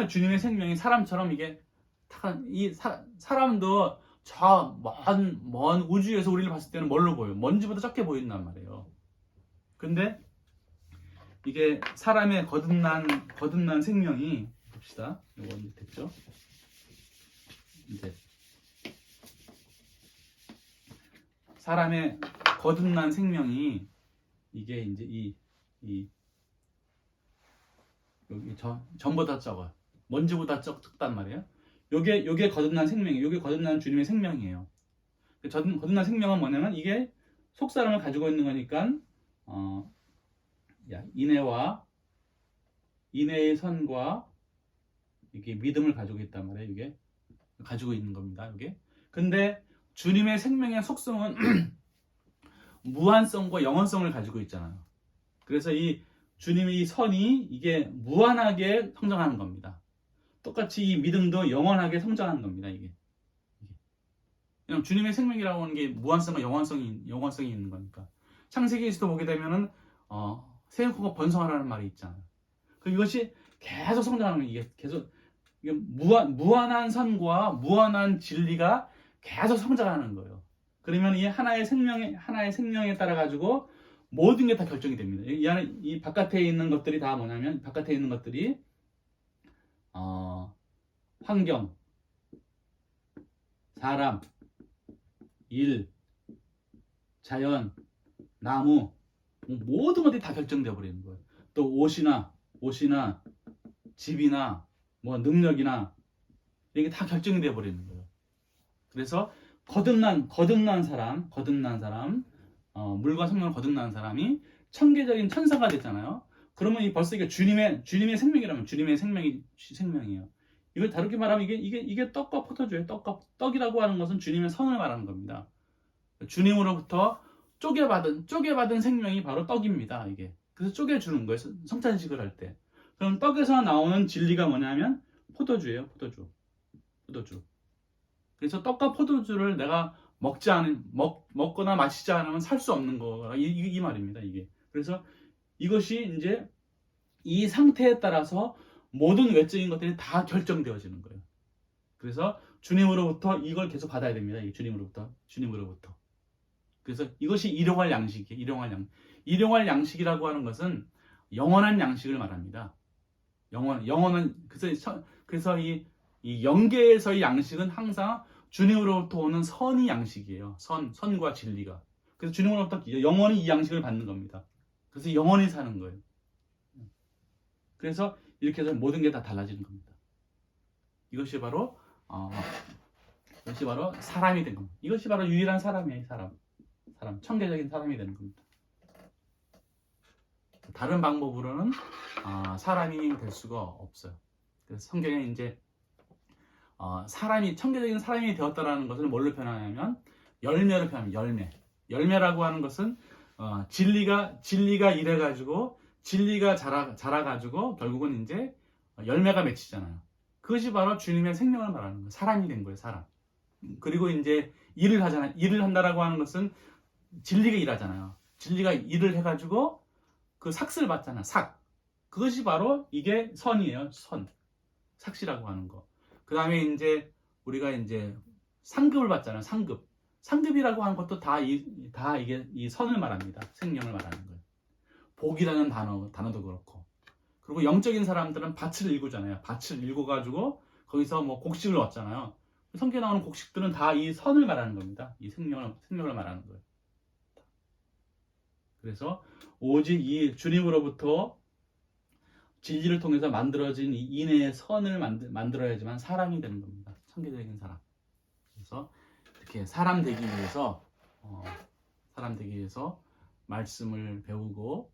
주님의 생명이 사람처럼 이게 사람도 저 먼 우주에서 우리를 봤을 때는 뭘로 보여요? 먼지보다 적게 보인단 말이에요. 근데 이게 사람의 거듭난 생명이 봅시다. 이거 언제 됐죠? 이제 사람의 거듭난 생명이 이게 이제 여기 전보다 적어요. 먼지보다 적단 말이에요. 요게 거듭난 생명이에요. 요게 거듭난 주님의 생명이에요. 거듭난 생명은 뭐냐면 이게 속사람을 가지고 있는 거니까 인애의 선과 이게 믿음을 가지고 있단 말이에요. 이게 가지고 있는 겁니다. 이게. 근데 주님의 생명의 속성은 무한성과 영원성을 가지고 있잖아요. 그래서 이 주님의 이 선이 이게 무한하게 성장하는 겁니다. 똑같이 이 믿음도 영원하게 성장하는 겁니다. 이게. 그냥 주님의 생명이라고 하는 게 무한성과 영원성이 있는 거니까. 창세기에서도 보게 되면은 세우고 번성하라는 말이 있잖아요. 이것이 계속 성장하는 거예요. 이게 계속 무한한 선과 무한한 진리가 계속 성장하는 거예요. 그러면 이 하나의 생명에 따라 가지고 모든 게 다 결정이 됩니다. 이 바깥에 있는 것들이 다 뭐냐면 바깥에 있는 것들이 환경, 사람, 일, 자연, 나무 모든 것들이 다 결정되어 버리는 거예요. 또 옷이나 집이나 뭐 능력이나 이게 다 결정이 되어 버리는 거예요. 그래서 거듭난 사람, 물과 성령을 거듭난 사람이 천계적인 천사가 됐잖아요. 그러면 벌써 이게 주님의 생명이라면 주님의 생명이에요. 이걸 다르게 말하면 이게 떡과 포도주예요. 떡이라고 하는 것은 주님의 선을 말하는 겁니다. 주님으로부터 쪼개받은 생명이 바로 떡입니다. 이게. 그래서 쪼개주는 거예요. 성찬식을 할 때. 그럼 떡에서 나오는 진리가 뭐냐면 포도주예요. 포도주. 그래서 떡과 포도주를 내가 먹거나 마시지 않으면 살 수 없는 거라 이 말입니다. 이게. 그래서 이것이 이제 이 상태에 따라서 모든 외적인 것들이 다 결정되어지는 거예요. 그래서 주님으로부터 이걸 계속 받아야 됩니다. 주님으로부터. 그래서 이것이 일용할 양식이에요. 일용할 양식이라고 하는 것은 영원한 양식을 말합니다. 영원한 그래서 이 영계에서의 양식은 항상 주님으로부터 오는 선이 양식이에요. 선과 진리가. 그래서 주님으로부터 영원히 이 양식을 받는 겁니다. 그래서 영원히 사는 거예요. 그래서 이렇게 해서 모든 게 다 달라지는 겁니다. 이것이 바로 사람이 된 겁니다. 이것이 바로 유일한 사람이에요. 사람, 천계적인 사람이 되는 겁니다. 다른 방법으로는 사람이 될 수가 없어요. 그래서 성경에 이제 천계적인 사람이 되었다라는 것을 뭘로 표현하냐면 열매로 표현합니다. 열매라고 하는 것은 진리가 이래가지고 진리가 자라가지고 결국은 이제 열매가 맺히잖아요. 그것이 바로 주님의 생명을 말하는 거예요. 사람이 된 거예요. 사람. 그리고 이제 일을 하잖아요. 일을 한다라고 하는 것은 진리가 일하잖아요. 진리가 일을 해가지고 그 삭스를 받잖아요. 그것이 바로 이게 선이에요. 삭시라고 하는 거. 그 다음에 이제 우리가 이제 상급을 받잖아요. 상급이라고 하는 것도 다 이게 이 선을 말합니다. 생명을 말하는 거예요. 복이라는 단어도 그렇고. 그리고 영적인 사람들은 밭을 일구잖아요. 밭을 일궈가지고 거기서 뭐 곡식을 얻잖아요. 성경에 나오는 곡식들은 다 이 선을 말하는 겁니다. 이 생명을 말하는 거예요. 그래서 오직 이 주님으로부터 진리를 통해서 만들어진 이 인의 선을 만들어야지만 사람이 되는 겁니다. 청개적인 사람. 그래서 이렇게 사람 되기 위해서 말씀을 배우고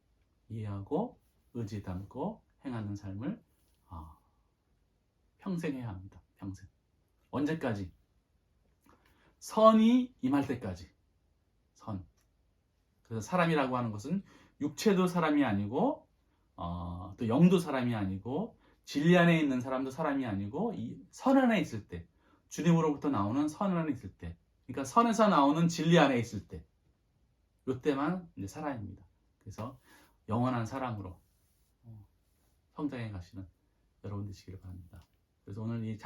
이해하고 의지 담고 행하는 삶을 평생 해야 합니다. 평생. 언제까지? 선이 임할 때까지. 선. 그래서 사람이라고 하는 것은 육체도 사람이 아니고 또 영도 사람이 아니고 진리 안에 있는 사람도 사람이 아니고 이 선 안에 있을 때, 주님으로부터 나오는 선 안에 있을 때, 그러니까 선에서 나오는 진리 안에 있을 때, 이때만 이제 사람입니다. 그래서 영원한 사랑으로 성장해 가시는 여러분 되시기를 바랍니다. 그래서 오늘 이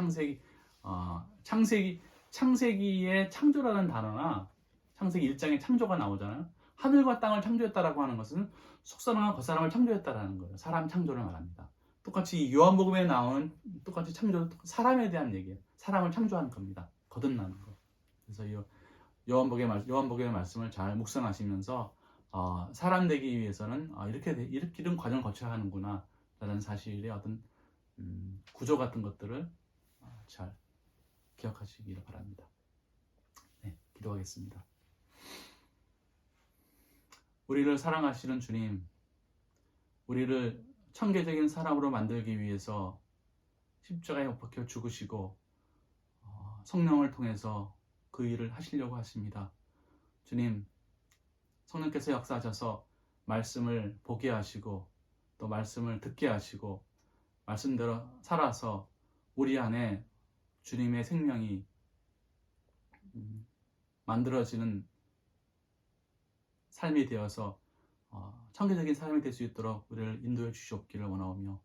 창세기의 창조라는 단어나 창세기 1장에 창조가 나오잖아요. 하늘과 땅을 창조했다라고 하는 것은 속사람과 겉사람을 창조했다라는 거예요. 사람 창조를 말합니다. 똑같이 요한복음에 나오는 똑같이 창조, 사람에 대한 얘기예요. 사람을 창조하는 겁니다. 거듭나는 거. 그래서 이 요한복음의 말씀을 잘 묵상하시면서 사람 되기 위해서는 이런 과정을 거쳐야 하는구나 라는 사실의 어떤 구조 같은 것들을 잘 기억하시기를 바랍니다. 네, 기도하겠습니다. 우리를 사랑하시는 주님, 우리를 천개적인 사람으로 만들기 위해서 십자가에 못 박혀 죽으시고 성령을 통해서 그 일을 하시려고 하십니다. 주님, 성령께서 역사하셔서 말씀을 보게 하시고 또 말씀을 듣게 하시고 말씀대로 살아서 우리 안에 주님의 생명이 만들어지는 삶이 되어서 청개적인 삶이 될 수 있도록 우리를 인도해 주시옵기를 원하오며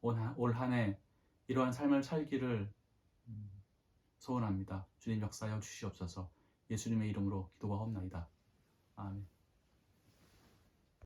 올 한 해 이러한 삶을 살기를 소원합니다. 주님 역사하여 주시옵소서. 예수님의 이름으로 기도하옵나이다. 아멘.